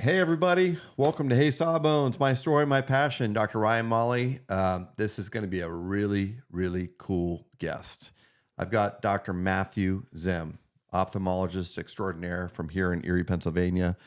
Hey, everybody. Welcome to Hey Sawbones, my story, my passion. Dr. Ryan Molly. This is going to be a really, really cool guest. I've got Dr. Matthew Zim, ophthalmologist extraordinaire from here in Erie, Pennsylvania.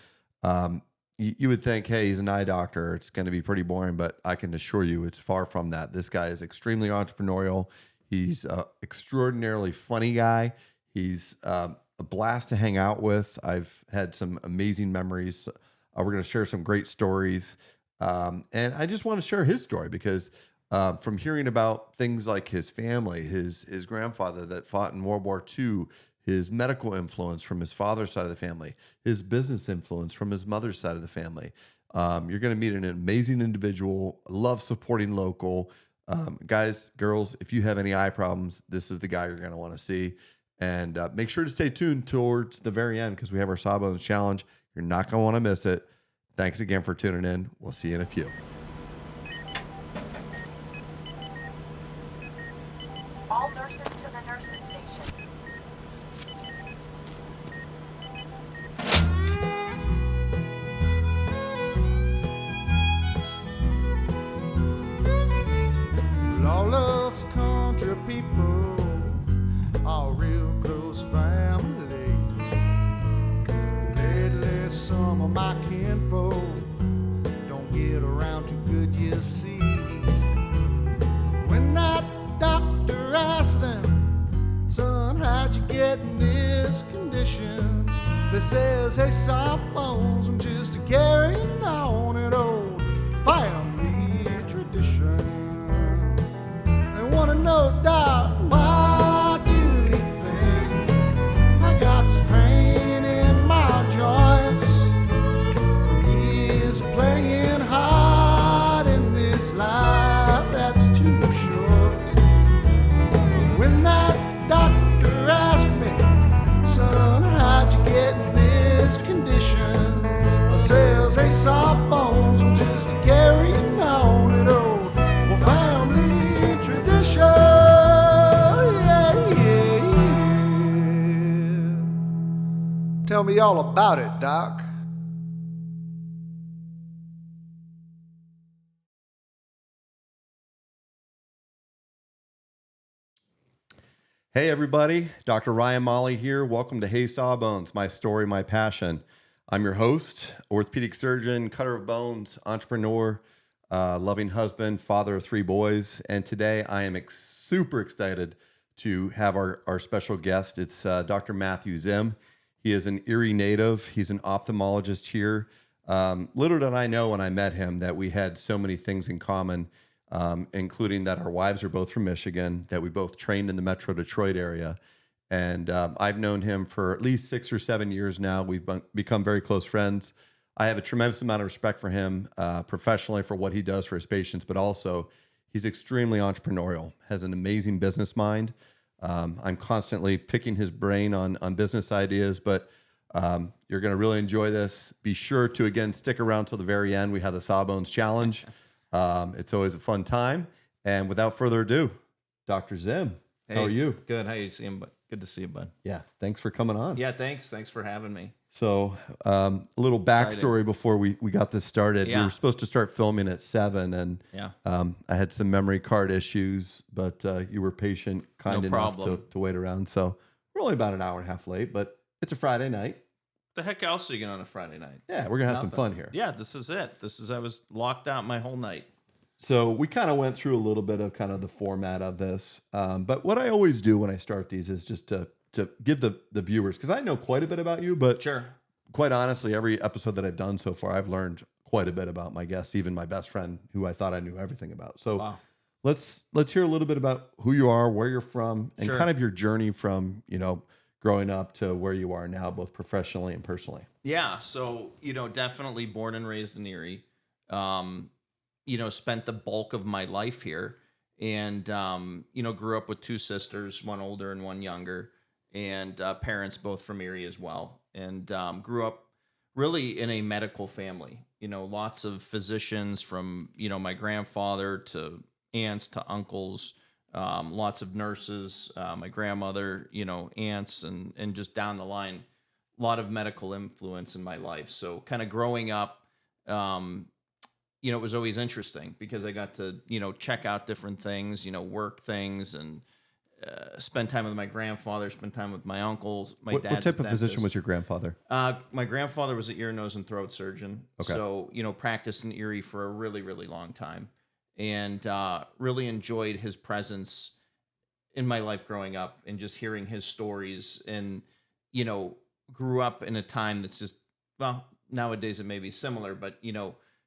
You would think, hey, he's an eye doctor. It's going to be pretty boring, but I can assure you it's far from that. This guy is extremely entrepreneurial. He's an extraordinarily funny guy. He's a blast to hang out with. I've had some amazing memories. We're going to share some great stories. And I just want to share his story because from hearing about things like his family, his grandfather that fought in World War II, his medical influence from his father's side of the family, his business influence from his mother's side of the family. You're going to meet an amazing individual, love supporting local. Guys, girls, if you have any eye problems, this is the guy you're going to want to see. And make sure to stay tuned towards the very end because we have our Sawbones Challenge. You're not going to want to miss it. Thanks again for tuning in. We'll see you in a few. All nurses to the nurses station. Lawless country people are real close family. Lately, some of my kinfolk don't get around too good, you see. When that doctor asked them, son, how'd you get in this condition? They says, hey, Sawbones, I'm just a carrying on an old family tradition. They wanna know, Doc, why do you think I got some pain in my joints from years of playing hard in this life that's too short? When that doctor asked me, son, how'd you get in this condition? I says, hey, Sawbones, I'm just a carrying on an old family tradition. Yeah, yeah, yeah. Tell me all about it, Doc. Hey, everybody. Dr. Ryan Molly here. Welcome to Hey Sawbones, my story, my passion. I'm your host, orthopedic surgeon, cutter of bones, entrepreneur, loving husband, father of 3 boys. And today I am super excited to have our special guest. It's Dr. Matthew Zim. He is an Erie native. He's an ophthalmologist here. Little did I know when I met him that we had so many things in common, including that our wives are both from Michigan, that we both trained in the Metro Detroit area. And I've known him for at least 6 or 7 years now. We've become very close friends. I have a tremendous amount of respect for him professionally for what he does for his patients, but also he's extremely entrepreneurial, has an amazing business mind. I'm constantly picking his brain on business ideas, but you're going to really enjoy this. Be sure to, again, stick around till the very end. We have the Sawbones Challenge. It's always a fun time. And without further ado, Dr. Zim, how are you? Good. How you seeing, bud? Good to see you, bud. Yeah, thanks for coming on. Yeah, thanks. Thanks for having me. So a little backstory before we got this started. Yeah. We were supposed to start filming at 7, and Yeah. I had some memory card issues, but you were patient, kind No enough problem. to wait around. So we're only about an hour and a half late, but it's a Friday night. The heck else are you going on a Friday night? Yeah, we're going to have some Nothing. fun here. Yeah, this is it. I was locked out my whole night. So we kind of went through a little bit of kind of the format of this. But what I always do when I start these is just to give the viewers, because I know quite a bit about you, but Sure. quite honestly, every episode that I've done so far, I've learned quite a bit about my guests, even my best friend who I thought I knew everything about. So Wow. let's hear a little bit about who you are, where you're from, and Sure. kind of your journey from, growing up to where you are now, both professionally and personally. Yeah. So, definitely born and raised in Erie. Spent the bulk of my life here and, grew up with 2 sisters, one older and one younger, and parents both from Erie as well. And grew up really in a medical family, lots of physicians from, my grandfather to aunts to uncles, lots of nurses, my grandmother, aunts, and just down the line, lot of medical influence in my life. So kind of growing up, it was always interesting because I got to, check out different things, work things, and spend time with my grandfather, spend time with my uncles. What type of physician was your grandfather? My grandfather was an ear, nose, and throat surgeon. Okay. So, practiced in Erie for a really, really long time, and really enjoyed his presence in my life growing up and just hearing his stories. And, grew up in a time that's just, well, nowadays it may be similar, but,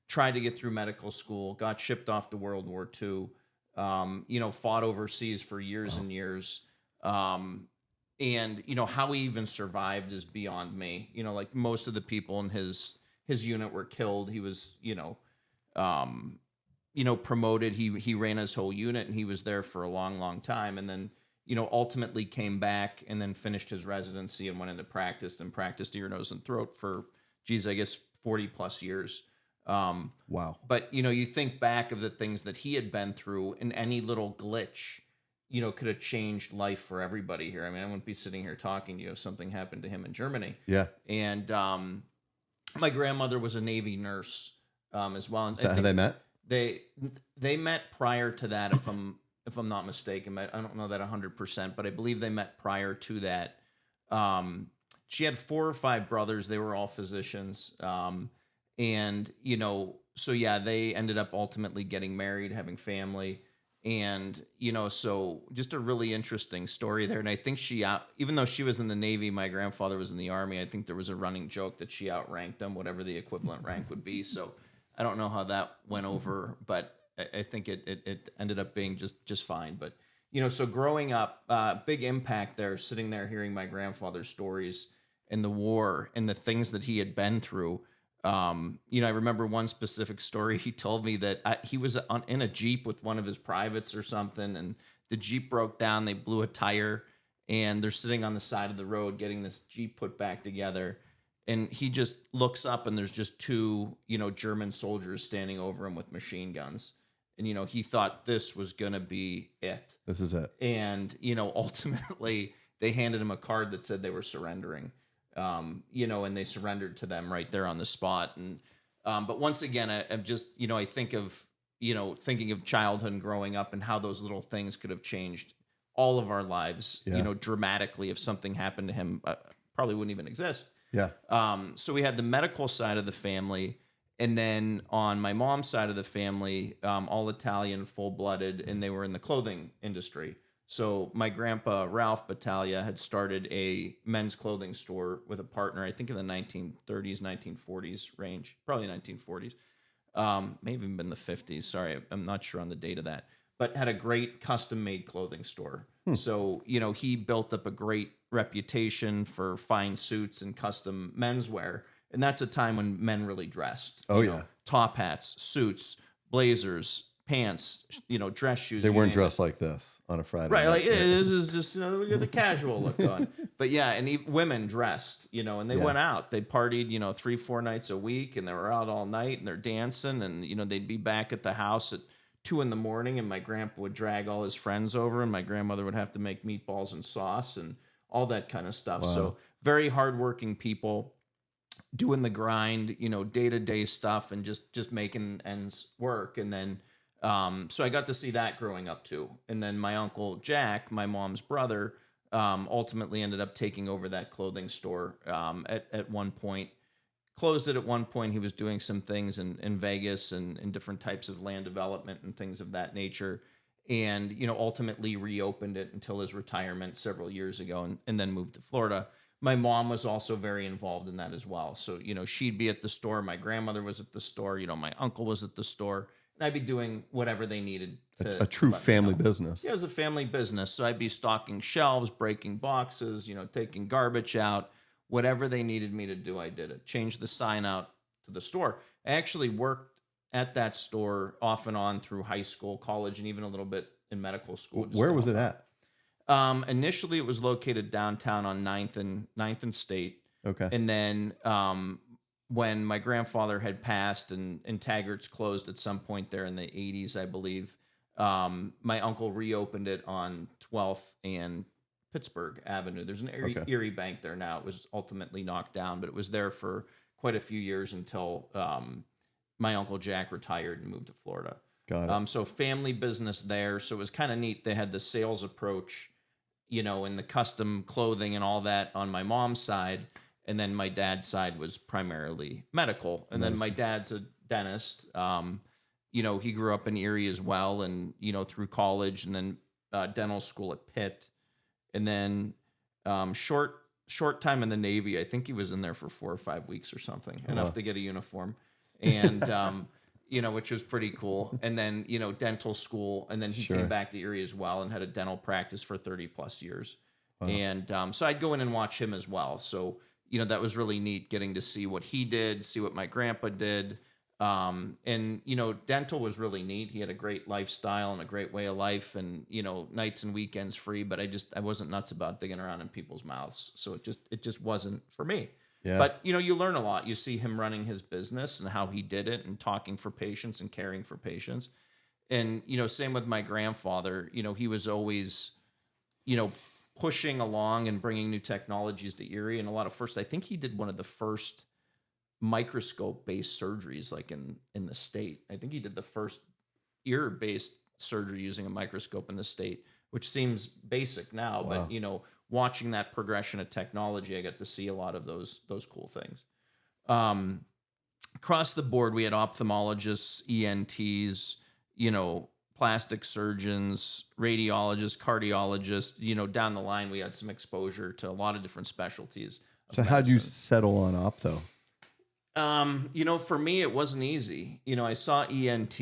tried to get through medical school, got shipped off to World War II, fought overseas for years and years. And how he even survived is beyond me. Like most of the people in his unit were killed. He was, promoted. He ran his whole unit, and he was there for a long, long time. And then, ultimately came back and then finished his residency and went into practiced ear, nose, and throat for, I guess 40 plus years. Wow. But, you think back of the things that he had been through, and any little glitch, could have changed life for everybody here. I mean, I wouldn't be sitting here talking to you if something happened to him in Germany. Yeah. And my grandmother was a Navy nurse as well. And Is that how they met? They met prior to that, if I'm not mistaken. I don't know that 100%, but I believe they met prior to that. She had 4 or 5 brothers. They were all physicians. And, so yeah, they ended up ultimately getting married, having family. And, so just a really interesting story there. And I think even though she was in the Navy, my grandfather was in the Army, I think there was a running joke that she outranked him, whatever the equivalent rank would be. So I don't know how that went over, but I think it ended up being just fine. But, so growing up, big impact there, sitting there hearing my grandfather's stories and the war and the things that he had been through. I remember one specific story. He told me that he was in a Jeep with one of his privates or something, and the Jeep broke down. They blew a tire, and they're sitting on the side of the road getting this Jeep put back together. And he just looks up, and there's just 2, German soldiers standing over him with machine guns. And, he thought this was going to be it. This is it. And, ultimately they handed him a card that said they were surrendering. And they surrendered to them right there on the spot. And, but once again, I'm just, I think of, thinking of childhood and growing up and how those little things could have changed all of our lives, dramatically. If something happened to him, probably wouldn't even exist. Yeah. So we had the medical side of the family. And then on my mom's side of the family, all Italian, full-blooded, and they were in the clothing industry. So my grandpa, Ralph Battaglia, had started a men's clothing store with a partner, I think in the 1930s, 1940s range, probably 1940s. May have even been the 50s. Sorry, I'm not sure on the date of that. But had a great custom-made clothing store. So, he built up a great reputation for fine suits and custom menswear. And that's a time when men really dressed. Oh, yeah. Top hats, suits, blazers, pants, dress shoes. They weren't dressed like this on a Friday right, night. like this is just we got the casual look on. But yeah, and women dressed, and they went out. They partied, 3-4 nights a week, and they were out all night, and they're dancing, and they'd be back at the house at 2 a.m, and my grandpa would drag all his friends over, and my grandmother would have to make meatballs and sauce and all that kind of stuff. Wow. So very hardworking people doing the grind, day-to-day stuff, and just making ends work. And then so I got to see that growing up too. And then my uncle Jack, my mom's brother, ultimately ended up taking over that clothing store at one point. Closed it at one point. He was doing some things in Vegas and in different types of land development and things of that nature. And, ultimately reopened it until his retirement several years ago, and then moved to Florida. My mom was also very involved in that as well. So, she'd be at the store. My grandmother was at the store. My uncle was at the store. And I'd be doing whatever they needed to. A true family know. business. Yeah, it was a family business. So I'd be stocking shelves, breaking boxes, taking garbage out. Whatever they needed me to do, I did it. Changed the sign out to the store. I actually worked at that store off and on through high school, college, and even a little bit in medical school. Where was it at? Initially, it was located downtown on 9th and State. Okay. And then when my grandfather had passed and Taggart's closed at some point there in the 80s, I believe, my uncle reopened it on 12th and Pittsburgh Avenue. There's an Erie, Okay. Erie Bank there now. It was ultimately knocked down, but it was there for quite a few years until my Uncle Jack retired and moved to Florida. Got it. So family business there. So it was kind of neat. They had the sales approach, and the custom clothing and all that on my mom's side. And then my dad's side was primarily medical. And then my dad's a dentist. He grew up in Erie as well, and, through college and then dental school at Pitt. And then short time in the Navy. I think he was in there for 4 or 5 weeks or something, enough to get a uniform. And, which was pretty cool. And then, dental school. And then he Sure. came back to Erie as well and had a dental practice for 30 plus years. And so I'd go in and watch him as well. So, that was really neat getting to see what he did, see what my grandpa did. And, dental was really neat. He had a great lifestyle and a great way of life and, nights and weekends free, but I wasn't nuts about digging around in people's mouths. So it just wasn't for me. Yeah. But, you learn a lot. You see him running his business and how he did it and talking for patients and caring for patients. And, same with my grandfather, he was always, pushing along and bringing new technologies to Erie. And I think he did one of the first microscope-based surgeries like in the state. I think he did the first ear-based surgery using a microscope in the state, which seems basic now, Wow. but watching that progression of technology, I got to see a lot of those cool things. Across the board, we had ophthalmologists, ENTs, plastic surgeons, radiologists, cardiologists. Down the line, we had some exposure to a lot of different specialties. of So how'd you medicine. settle on ophtho? For me, it wasn't easy. I saw ENT,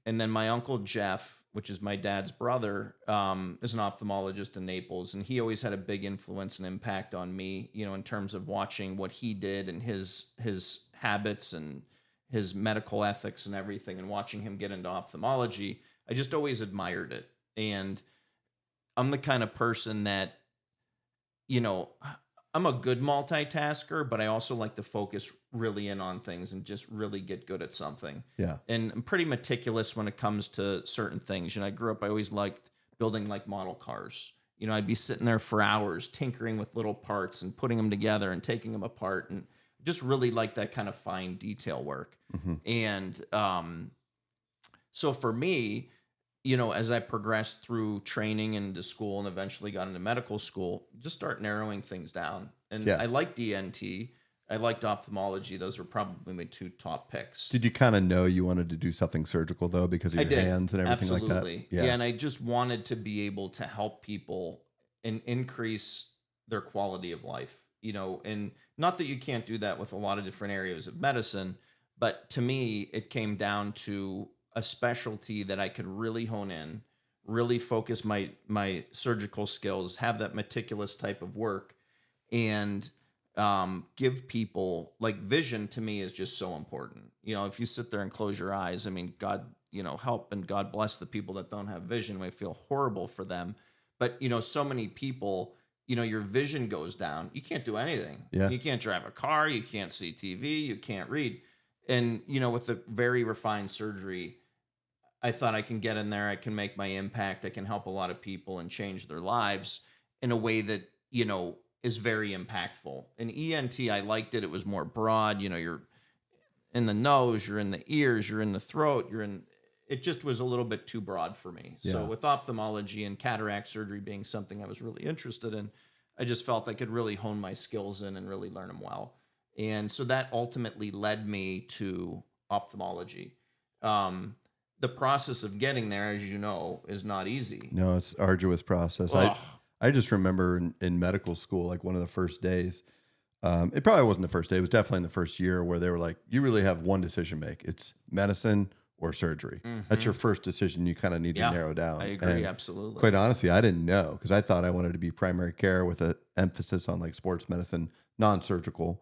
and then my uncle Jeff, which is my dad's brother, is an ophthalmologist in Naples, and he always had a big influence and impact on me, in terms of watching what he did and his habits and his medical ethics and everything, and watching him get into ophthalmology. I just always admired it. And I'm the kind of person that, I'm a good multitasker, but I also like to focus really in on things and just really get good at something. Yeah. And I'm pretty meticulous when it comes to certain things. I grew up, I always liked building like model cars. I'd be sitting there for hours tinkering with little parts and putting them together and taking them apart, and just really like that kind of fine detail work. And so for me, as I progressed through training into school and eventually got into medical school, just start narrowing things down. And Yeah. I liked ENT. I liked ophthalmology. Those were probably my 2 top picks. Did you kind of know you wanted to do something surgical though, because of I your did. hands and everything Absolutely. like that? Yeah, and I just wanted to be able to help people and increase their quality of life, and not that you can't do that with a lot of different areas of medicine, but to me, it came down to a specialty that I could really hone in, really focus my surgical skills, have that meticulous type of work, and give people, like, vision to me is just so important. If you sit there and close your eyes, I mean, God, help and God bless the people that don't have vision. I feel horrible for them. But, so many people, your vision goes down. You can't do anything. Yeah. You can't drive a car. You can't see TV. You can't read. And, with the very refined surgery, I thought I can get in there. I can make my impact. I can help a lot of people and change their lives in a way that, is very impactful. In ENT, I liked it. It was more broad. You're in the nose, you're in the ears, you're in the throat, it just was a little bit too broad for me. So Yeah. with ophthalmology and cataract surgery being something I was really interested in, I just felt I could really hone my skills in and really learn them well. And so that ultimately led me to ophthalmology. The process of getting there, as you know, is not easy. No, it's an arduous process. Ugh. I just remember in medical school, like one of the first days, it probably wasn't the first day. It was definitely in the first year where they were like, you really have one decision to make. It's medicine or surgery. That's your first decision. You kind of need Yeah, to narrow down. I agree, And absolutely. quite honestly, I didn't know because I thought I wanted to be primary care with an emphasis on like sports medicine, non-surgical.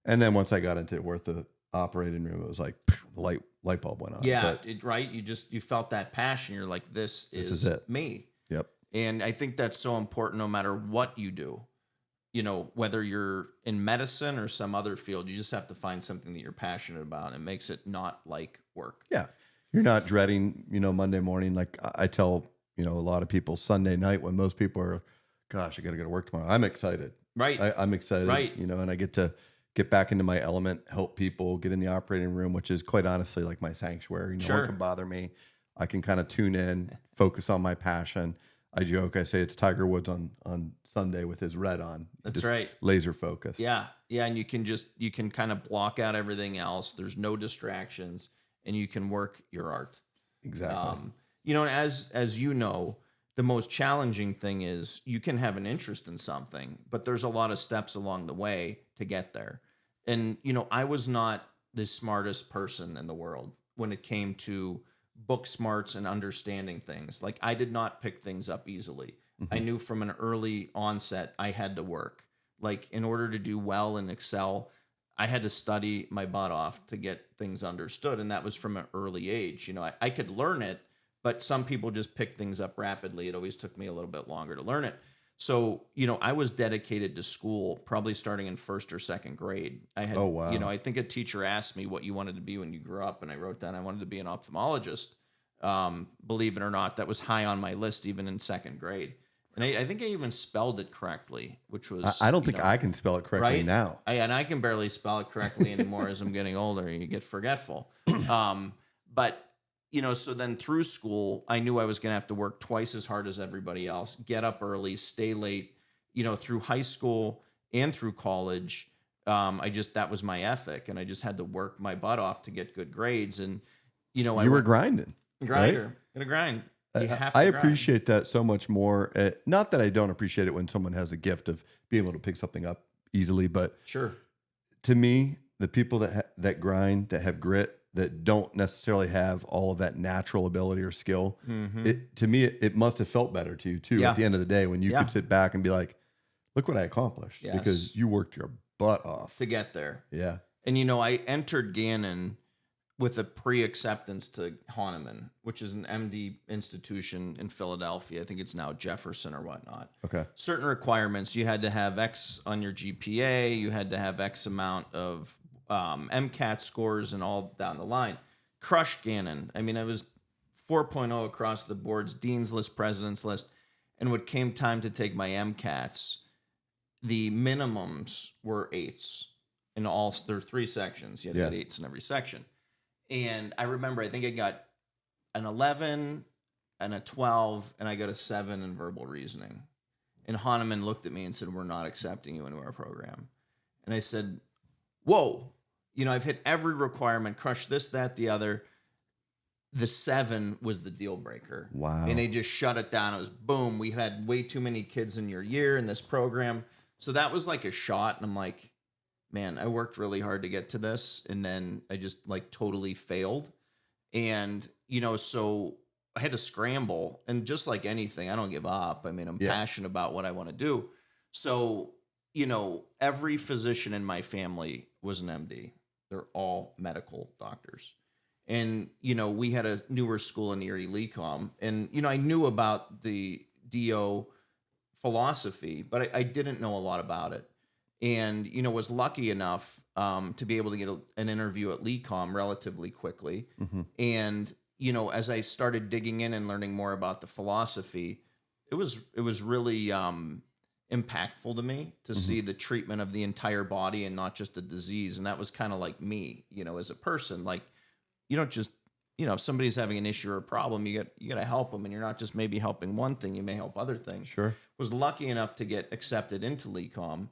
And then once I got into where the operating room, it was like the light bulb went on. Yeah, But, right. You felt that passion. You're like, this is it. me. yep. And I think that's so important no matter what you do. Whether you're in medicine or some other field, you just have to find something that you're passionate about. And it makes it not like work. Yeah. You're not dreading, Monday morning. Like I tell, a lot of people Sunday night when most people are gosh, I got to go to work tomorrow. I'm excited. Right. I'm excited, Right. you know, and I get to get back into my element, help people get in the operating room, which is quite honestly like my sanctuary. No Sure. one can bother me. I can kind of tune in, focus on my passion. I joke, I say it's Tiger Woods on Sunday with his red on. That's Just right. Laser focused. Yeah. Yeah. And you can kind of block out everything else. There's no distractions and you can work your art. Exactly. You know, and as you know, the most challenging thing is you can have an interest in something, but there's a lot of steps along the way to get there. And, you know, I was not the smartest person in the world when it came to book smarts and understanding things. Like I did not pick things up easily. I knew from an early onset I had to work. Like in order to do well and excel, I had to study my butt off to get things understood. And that was from an early age. You know, I could learn it, but some people just pick things up rapidly. It always took me a little bit longer to learn it. So, you know, I was dedicated to school, probably starting in first or second grade. I had, Oh, wow. you know, I think a teacher asked me what you wanted to be when you grew up, and I wrote down I wanted to be an ophthalmologist. Believe it or not, that was high on my list even in second grade. And I think I even spelled it correctly, which was I don't you think know, I can spell it correctly right now. and I can barely spell it correctly anymore as I'm getting older. You get forgetful. But you know, so then through school, I knew I was going to have to work twice as hard as everybody else, get up early, stay late. You know, through high school and through college, that was my ethic, and I just had to work my butt off to get good grades. And you know, You were grinding. grinder, gonna grind. You have to I grind. appreciate that so much more. Not that I don't appreciate it when someone has a gift of being able to pick something up easily, but Sure. to me, the people that grind, that have grit, that don't necessarily have all of that natural ability or skill, to me, it must have felt better to you too. Yeah. At the end of the day, when you Yeah. could sit back and be like, "Look what I accomplished," Yes. because you worked your butt off. To get there. Yeah. And you know, I entered Gannon with a pre-acceptance to Hahnemann, which is an MD institution in Philadelphia. I think it's now Jefferson or whatnot. Okay. Certain requirements. You had to have X on your GPA. You had to have X amount of MCAT scores and all down the line. Crushed Gannon. I mean, I was 4.0 across the boards, Dean's List, President's List. And when it came time to take my MCATs, the minimums were 8s. In all, there are 3 sections. You had to Yeah. get 8s in every section. And I remember, I think I got an 11 and a 12, and I got a 7 in verbal reasoning. And Hahnemann looked at me and said, "We're not accepting you into our program." And I said, "Whoa, you know, I've hit every requirement, crushed this, that, the other." The 7 was the deal breaker. Wow. And they just shut it down. It was boom. We had way too many kids in your year in this program. So that was like a shot. And I'm like, man, I worked really hard to get to this. And then I just like totally failed. And, you know, so I had to scramble. And just like anything, I don't give up. I mean, I'm Yeah. passionate about what I want to do. So, you know, every physician in my family was an MD. They're all medical doctors. And, you know, we had a newer school in Erie, Lecom. And, you know, I knew about the DO philosophy, but I didn't know a lot about it. And, you know, was lucky enough to be able to get an interview at Lecom relatively quickly. And, you know, as I started digging in and learning more about the philosophy, it was really impactful to me to see the treatment of the entire body and not just a disease. And that was kind of like me, you know, as a person. Like, you don't just, you know, if somebody's having an issue or a problem, you got to help them, and you're not just maybe helping one thing, you may help other things. Sure. Was lucky enough to get accepted into Lecom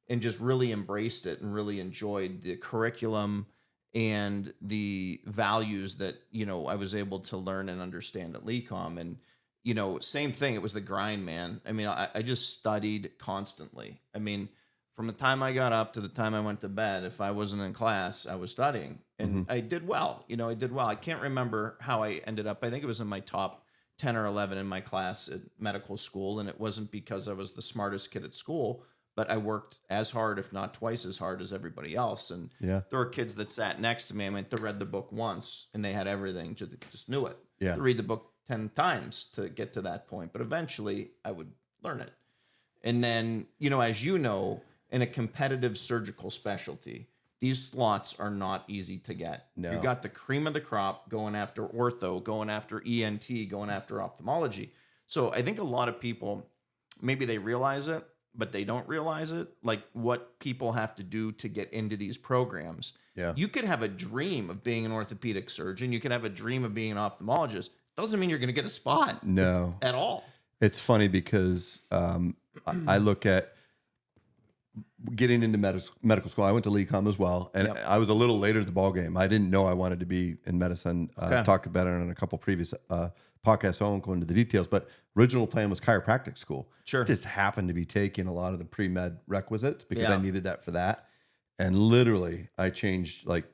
and just really embraced it and really enjoyed the curriculum and the values that, you know, I was able to learn and understand at Lecom. And, you know, same thing, it was the grind, man. I mean, I just studied constantly. I mean, from the time I got up to the time I went to bed, if I wasn't in class, I was studying. And I did well. You know, I did well. I can't remember how I ended up. I think it was in my top 10 or 11 in my class at medical school. And it wasn't because I was the smartest kid at school, but I worked as hard, if not twice as hard as everybody else. And Yeah. there were kids that sat next to me. I mean, they read the book once and they had everything, just knew it. Yeah. To read the book 10 times to get to that point. But eventually I would learn it. And then, you know, as you know, in a competitive surgical specialty, these slots are not easy to get. No. You got the cream of the crop going after ortho, going after ENT, going after ophthalmology. So I think a lot of people maybe they realize it, but they don't realize it. Like what people have to do to get into these programs. Yeah. You could have a dream of being an orthopedic surgeon. You could have a dream of being an ophthalmologist. Doesn't mean you're going to get a spot No. at all. It's funny because I look at getting into medical school. I went to LECOM as well, and Yep. I was a little later to the ball game. I didn't know I wanted to be in medicine. Okay. I've talked about it on a couple previous podcasts, so I won't go into the details. But original plan was chiropractic school. Sure. Just happened to be taking a lot of the pre-med requisites because Yeah. I needed that for that. And literally, I changed like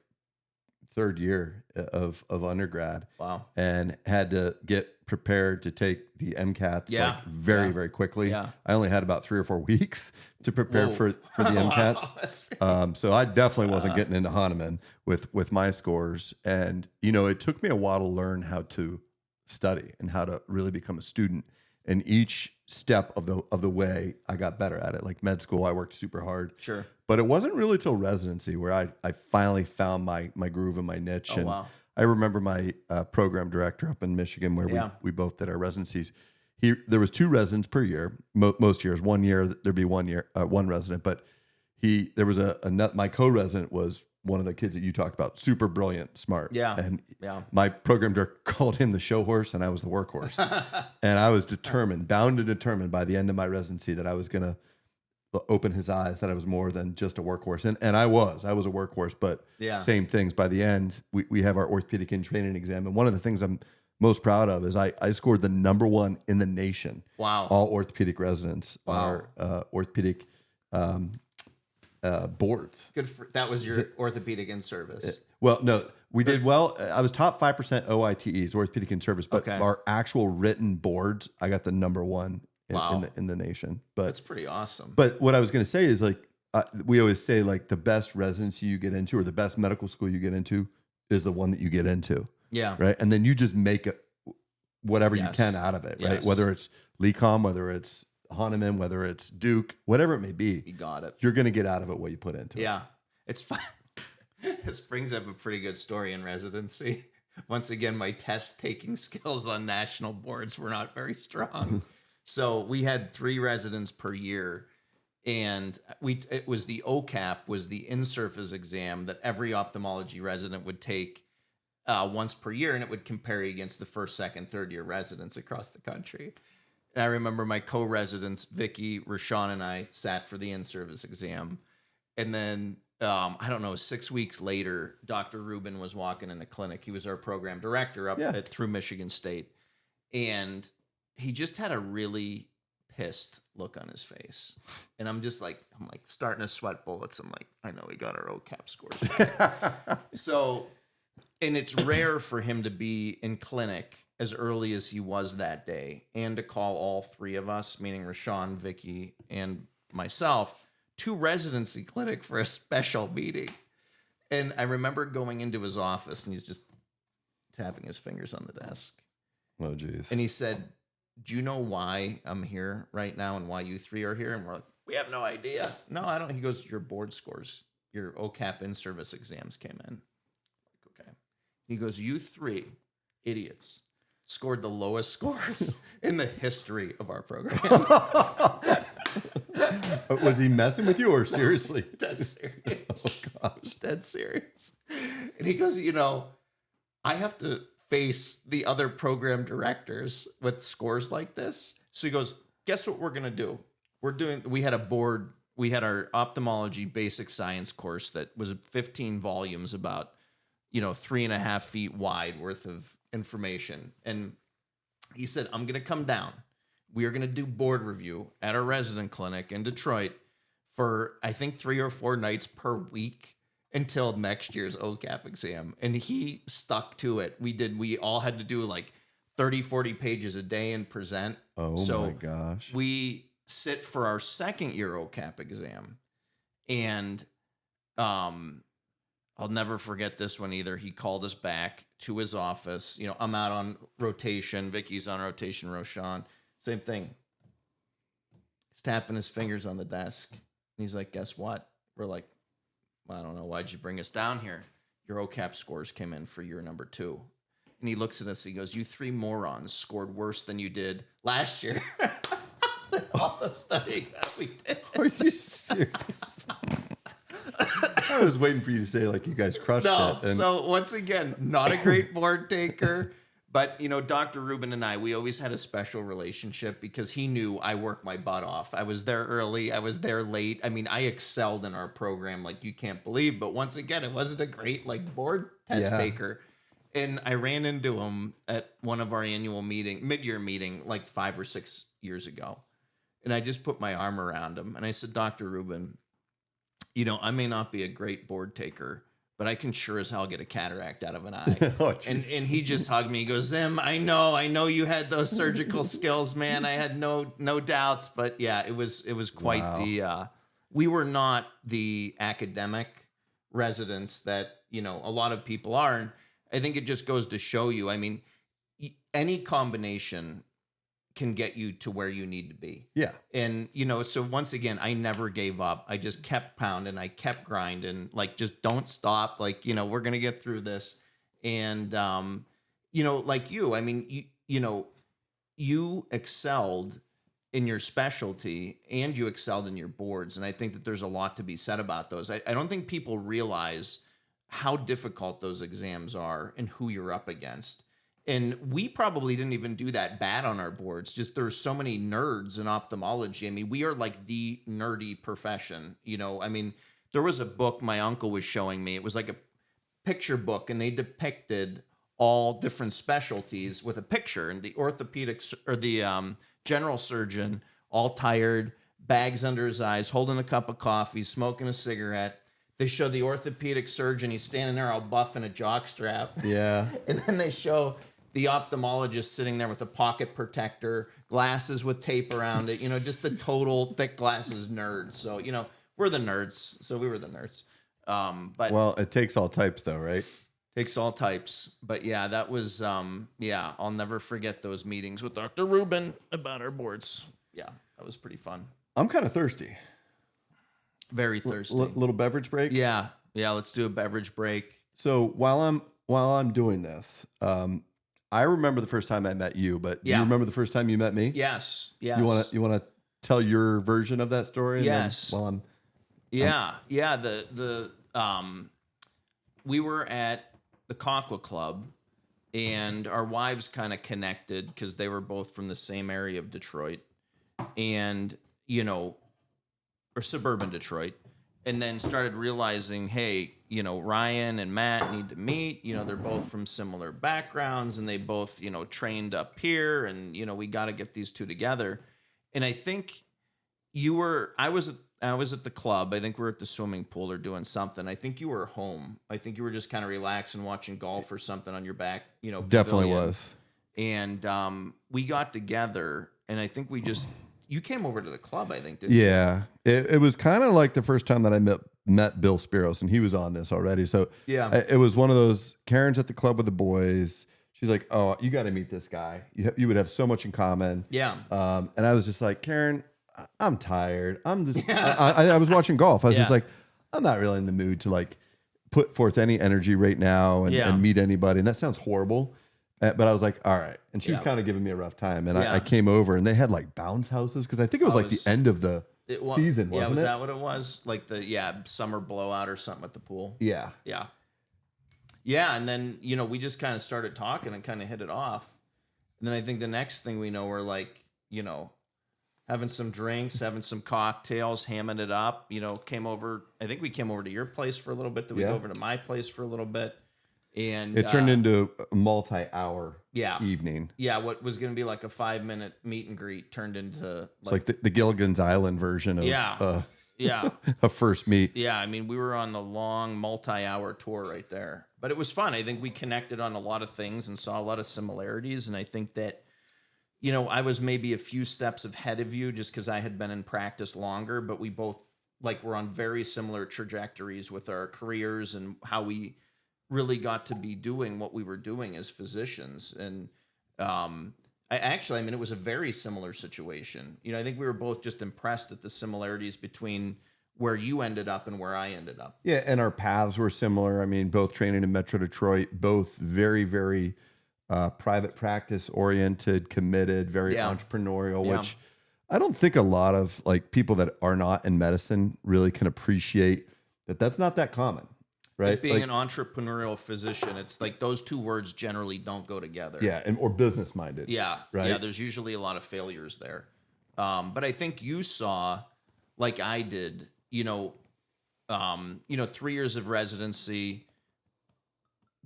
third year of undergrad. Wow. And had to get prepared to take the MCATs Yeah. like very, Yeah. very quickly. Yeah. I only had about 3 or 4 weeks to prepare Whoa. for the MCATs. That's So I definitely wasn't getting into Hahnemann with my scores. And, you know, it took me a while to learn how to study and how to really become a student. And each step of the way, I got better at it. Like med school, I worked super hard. Sure. But it wasn't really till residency where I finally found my groove and my niche. Oh, and wow. I remember my program director up in Michigan where Yeah. we both did our residencies. There was 2 residents per year. Most years, 1 year there'd be one resident. But there was my co-resident was one of the kids that you talked about, super brilliant, smart. Yeah. And Yeah. my program director called him the show horse, and I was the workhorse. And I was bound and determined by the end of my residency that I was going to open his eyes that I was more than just a workhorse. And I was a workhorse, but Yeah. same things. By the end, we have our orthopedic in training exam. And one of the things I'm most proud of is I scored the #1 in the nation. Wow. All orthopedic residents Wow. are orthopedic boards. Good for that was your orthopedic in service. Well, no, we did well. I was top 5% OITEs, orthopedic in service, but Okay. our actual written boards, I got the #1 Wow. in the nation. But That's pretty awesome. But what I was going to say is like, we always say like the best residency you get into or the best medical school you get into is the one that you get into. Yeah. Right. And then you just make whatever you Yes. can out of it. Right. Yes. Whether it's LECOM, whether it's Hahnemann, whether it's Duke, whatever it may be, You got it. you're going to get out of it what you put into it. Yeah. It's fun. This brings up a pretty good story in residency. Once again, my test taking skills on national boards were not very strong. So we had 3 residents per year, and it was the OCAP, was the in-surface exam that every ophthalmology resident would take once per year, and it would compare you against the first, second, third year residents across the country. And I remember my co-residents, Vicky, Rashawn, and I sat for the in-service exam, and then I don't know, 6 weeks later, Dr. Rubin was walking in the clinic. He was our program director up through Michigan State, and he just had a really pissed look on his face. And I'm like starting to sweat bullets. I'm like, I know we got our OCAP scores. So, and it's rare for him to be in clinic as early as he was that day and to call all 3 of us, meaning Rashawn, Vicky, and myself, to residency clinic for a special meeting. And I remember going into his office and he's just tapping his fingers on the desk. Oh, geez. And he said, do you know why I'm here right now and why you 3 are here? And we're like, we have no idea. No, I don't. He goes, your board scores, your OCAP in-service exams came in. Like, okay. He goes, you 3 idiots scored the lowest scores in the history of our program. Was he messing with you or seriously? Dead serious. Oh, gosh. Dead serious. And he goes, you know, I have to face the other program directors with scores like this. So he goes, guess what we're going to do? We had our ophthalmology basic science course that was 15 volumes about, 3.5 feet wide worth of information. And he said, I'm going to come down. We are going to do board review at our resident clinic in Detroit for, I think, 3 or 4 nights per week until next year's OCAP exam. And he stuck to it. We all had to do like 30, 40 pages a day and present. Oh, So my gosh. we sit for our second year OCAP exam. And I'll never forget this one either. He called us back to his office. I'm out on rotation. Vicky's on rotation. Roshan. Same thing. He's tapping his fingers on the desk. And he's like, guess what? We're like, I don't know. Why'd you bring us down here? Your OCAP scores came in for year number 2. And he looks at us. He goes, you 3 morons scored worse than you did last year. all the studying that we did. Are you serious? I was waiting for you to say like you guys crushed No, it. And so once again, not a great board taker, but Dr. Rubin and I, we always had a special relationship because he knew I worked my butt off. I was there early, I was there late. I mean, I excelled in our program like you can't believe. But once again, it wasn't a great like board test Yeah. taker. And I ran into him at one of our annual mid-year meeting, like 5 or 6 years ago. And I just put my arm around him and I said, Dr. Rubin, I may not be a great board taker, but I can sure as hell get a cataract out of an eye. Oh, and jeez. he just hugged me. He goes, Zim, I know you had those surgical skills, man. I had no doubts, but yeah, it was quite Wow. we were not the academic residents that, a lot of people are. And I think it just goes to show you, I mean, any combination can get you to where you need to be. yeah. And, so once again, I never gave up. I just kept pounding. I kept grinding, like, just don't stop. Like, we're going to get through this. And, like you, I mean, you excelled in your specialty and you excelled in your boards. And I think that there's a lot to be said about those. I don't think people realize how difficult those exams are and who you're up against. And we probably didn't even do that bad on our boards. Just there's so many nerds in ophthalmology. I mean, we are like the nerdy profession. I mean, there was a book my uncle was showing me. It was like a picture book, and they depicted all different specialties with a picture. And the orthopedics or the general surgeon, all tired, bags under his eyes, holding a cup of coffee, smoking a cigarette. They show the orthopedic surgeon. He's standing there all buff in a jock strap. Yeah. And then they show the ophthalmologist sitting there with a pocket protector, glasses with tape around it, just the total thick glasses nerds. So, we're the nerds. So we were the nerds. But Well, it takes all types though, right? takes all types. But yeah, that was, I'll never forget those meetings with Dr. Rubin about our boards. Yeah, that was pretty fun. I'm kind of thirsty. Very thirsty. Little beverage break. Yeah. Let's do a beverage break. So while I'm doing this, I remember the first time I met you, but do you Yeah. remember the first time you met me? Yes. You want to tell your version of that story? And then Yes. while I'm Yeah. We were at the Conqua Club, and our wives kind of connected because they were both from the same area of Detroit, and or suburban Detroit, and then started realizing, hey, Ryan and Matt need to meet. They're both from similar backgrounds, and they both, trained up here, and we got to get these two together. And I think I was at the club. I think we were at the swimming pool or doing something. I think you were home. I think you were just kind of relaxing, watching golf or something on your back. definitely pavilion. was. And we got together, and I think you came over to the club, I think, didn't you? Yeah. It was kind of like the first time that I met Bill Spiros, and he was on this already. So Yeah. it was one of those, Karen's at the club with the boys. She's like, oh, you got to meet this guy. You would have so much in common. Yeah. And I was just like, Karen, I'm tired. I'm just, I was watching golf. I was just Yeah. like, I'm not really in the mood to like put forth any energy right now Yeah. and meet anybody. And that sounds horrible. But I was like, all right. And she was Yeah. kind of giving me a rough time. And Yeah. I came over, and they had like bounce houses because I think it was Oh, like it was- the end of the season, Yeah, wasn't was it? that what it was? Like the summer blowout or something at the pool. Yeah. Yeah. Yeah, and then, we just kind of started talking and kind of hit it off. And then I think the next thing we know, we're like, having some drinks, having some cocktails, hamming it up, came over. I think we came over to your place for a little bit. Then we Yeah. go over to my place for a little bit. And It turned into a multi-hour Yeah. evening. Yeah, what was going to be like a 5-minute meet and greet turned into It's like the Gilligan's Island version of Yeah. Yeah. a first meet. Yeah, I mean, we were on the long multi-hour tour right there. But it was fun. I think we connected on a lot of things and saw a lot of similarities. And I think that, I was maybe a few steps ahead of you just because I had been in practice longer, but we both were on very similar trajectories with our careers and how we really got to be doing what we were doing as physicians. And it was a very similar situation. I think we were both just impressed at the similarities between where you ended up and where I ended up. Yeah, and our paths were similar. I mean, both training in Metro Detroit, both very, very private practice oriented, committed, very Yeah. entrepreneurial, Yeah. which I don't think a lot of like people that are not in medicine really can appreciate that that's not that common, right? Being Like, an entrepreneurial physician, it's like those two words generally don't go together. yeah, and or business minded. Yeah. Right. Yeah. There's usually a lot of failures there. But I think you saw, like I did, 3 years of residency,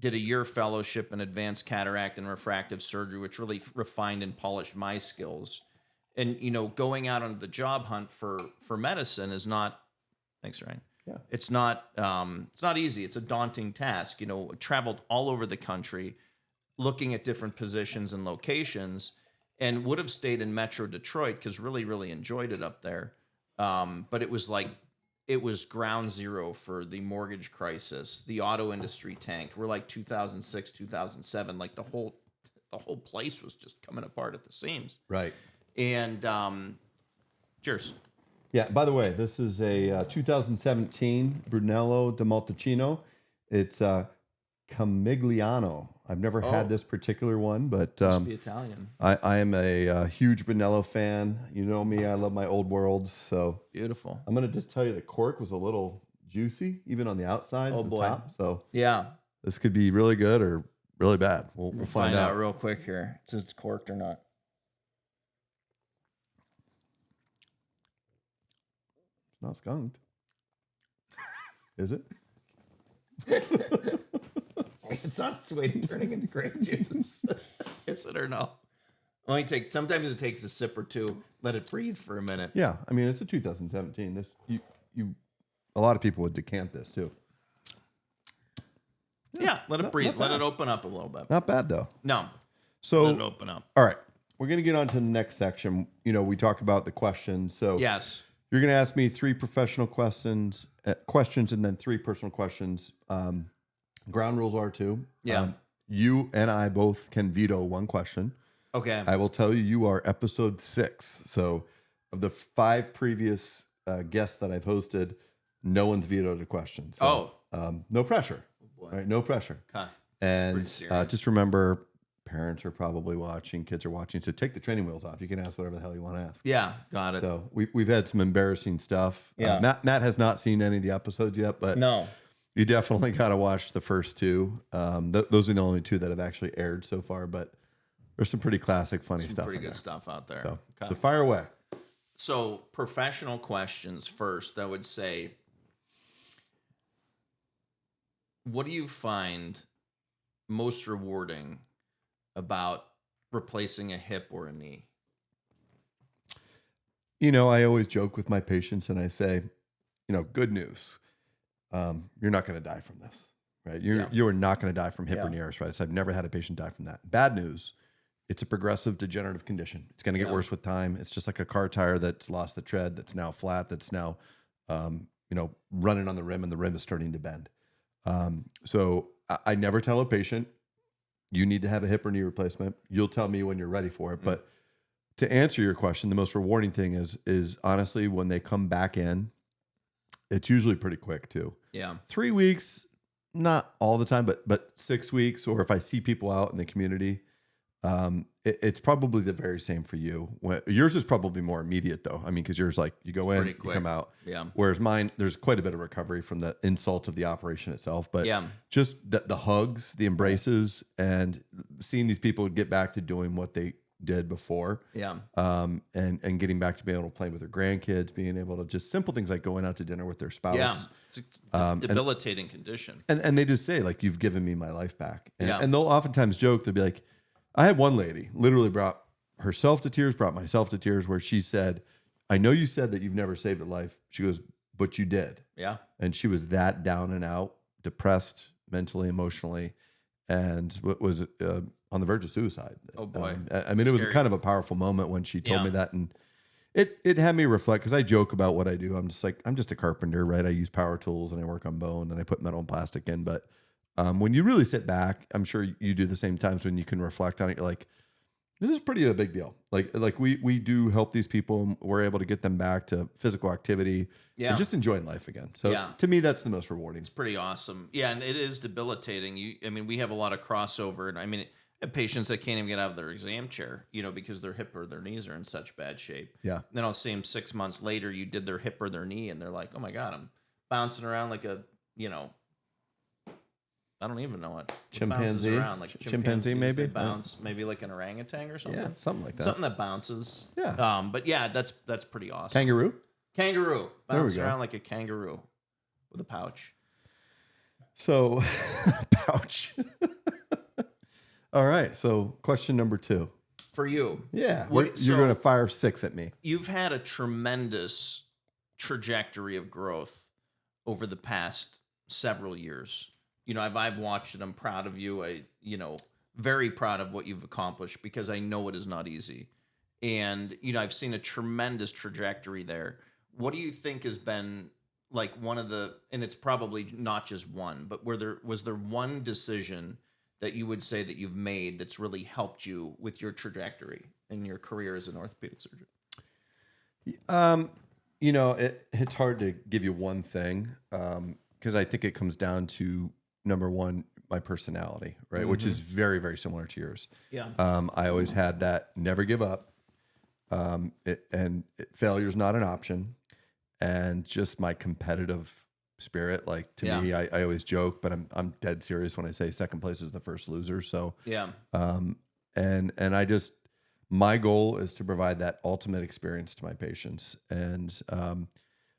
did a year fellowship in advanced cataract and refractive surgery, which really refined and polished my skills. And, going out on the job hunt for medicine is not, thanks, Ryan. Yeah. It's not easy. It's a daunting task. Traveled all over the country, looking at different positions and locations, and would have stayed in Metro Detroit because really, really enjoyed it up there. But it was ground zero for the mortgage crisis. The auto industry tanked. We're like 2006, 2007. Like the whole place was just coming apart at the seams. Right. And cheers. Yeah. By the way, this is a 2017 Brunello di Montalcino. It's Camigliano. I've never had this particular one, but Must be Italian. I am a huge Brunello fan. You know me, I love my old worlds. So Beautiful. I'm going to just tell you the cork was a little juicy, even on the outside, Oh, the boy. top. So Yeah. this could be really good or really bad. We'll find out. real quick here. Since it's corked or not. It's not skunked. Is it? It's on its way to turning into grape juice. Is it or no? Sometimes it takes a sip or two. Let it breathe for a minute. Yeah. I mean, it's a 2017. This a lot of people would decant this too. Yeah, let it breathe. not Let bad. it open up a little bit. Not bad though. No, So let it open up. all right, we're gonna get on to the next section. We talked about the questions. So Yes. you're gonna ask me 3 professional questions, and then 3 personal questions. Ground rules are 2. Yeah. You and I both can veto 1 question. Okay. I will tell you are episode 6. So of the 5 previous guests that I've hosted, no one's vetoed a question. So, no pressure. boy. Right? No pressure. Okay. And pretty serious. just remember, parents are probably watching, kids are watching. So take the training wheels off. You can ask whatever the hell you want to ask. Yeah, got it. So we've had some embarrassing stuff. Yeah. Matt has not seen any of the episodes yet, but No. you definitely got to watch the first 2. Those are the only 2 that have actually aired so far, but there's some pretty classic, funny stuff. Pretty in good there. stuff out there. So, Okay. so fire away. So, professional questions first, I would say, what do you find most rewarding about replacing a hip or a knee? I always joke with my patients and I say, good news. You're not going to die from this, right? You are not going to die from hip or knee arthritis. I've never had a patient die from that. Bad news. It's a progressive degenerative condition. It's going to get worse with time. It's just like a car tire that's lost the tread, that's now flat, that's now, running on the rim, and the rim is starting to bend. So I never tell a patient, you need to have a hip or knee replacement. You'll tell me when you're ready for it. But to answer your question, the most rewarding thing is honestly when they come back in, it's usually pretty quick too. Yeah. 3 weeks, not all the time, but 6 weeks, or if I see people out in the community, it's probably the very same for you. Yours is probably more immediate though. I mean, because yours like you go in, you quick. come out. Yeah. Whereas mine, there's quite a bit of recovery from the insult of the operation itself. But Yeah. just the hugs, the embraces, and seeing these people get back to doing what they did before. Yeah. And getting back to being able to play with their grandkids, being able to just simple things like going out to dinner with their spouse. Yeah. It's a debilitating condition. And they just say like, you've given me my life back. And, Yeah. and they'll oftentimes joke, they'll be like, I had one lady literally brought herself to tears, brought myself to tears, where she said, I know you said that you've never saved a life. She goes, but you did. Yeah. And she was that down and out, depressed mentally, emotionally, and was on the verge of suicide. Oh, boy. I mean, it was Scary. kind of a powerful moment when she told Yeah. me that. And it had me reflect, because I joke about what I do. I'm just a carpenter, right? I use power tools and I work on bone and I put metal and plastic in. But when you really sit back, I'm sure you do the same times when you can reflect on it. You're like, this is pretty a big deal. Like we do help these people. And we're able to get them back to physical activity and just enjoying life again. So to me, that's the most rewarding. Pretty awesome. Yeah, and it is debilitating. We have a lot of crossover, and have patients that can't even get out of their exam chair, because their hip or their knees are in such bad shape. Yeah. Then I'll see them 6 months later, you did their hip or their knee, and they're like, oh my God, I'm bouncing around like a, I don't even know what bounces Chimpanzee? around, like Chimpanzee, chimpanzees, maybe? they bounce, maybe like an orangutan or something. Yeah, something like that. Something that bounces. Yeah. But yeah, that's pretty awesome. Kangaroo? Kangaroo. There we Bouncing go. around like a kangaroo with a pouch. So, pouch. All right. So, question number 2. For you. Yeah. What- You're so- going to fire 6 at me. You've had a tremendous trajectory of growth over the past several years. I've watched it. I'm proud of you. Very proud of what you've accomplished because I know it is not easy. And, I've seen a tremendous trajectory there. What do you think has been like one of the, and it's probably not just one, but was there one decision that you would say that you've made that's really helped you with your trajectory in your career as an orthopedic surgeon? It's hard to give you one thing because I think it comes down to, number one, my personality, right? Which is very, very similar to yours. Yeah. I always had that never give up. Failure's not an option. And just my competitive spirit, like to me, I always joke, but I'm dead serious when I say second place is the first loser. So, Yeah. and I just, my goal is to provide that ultimate experience to my patients. And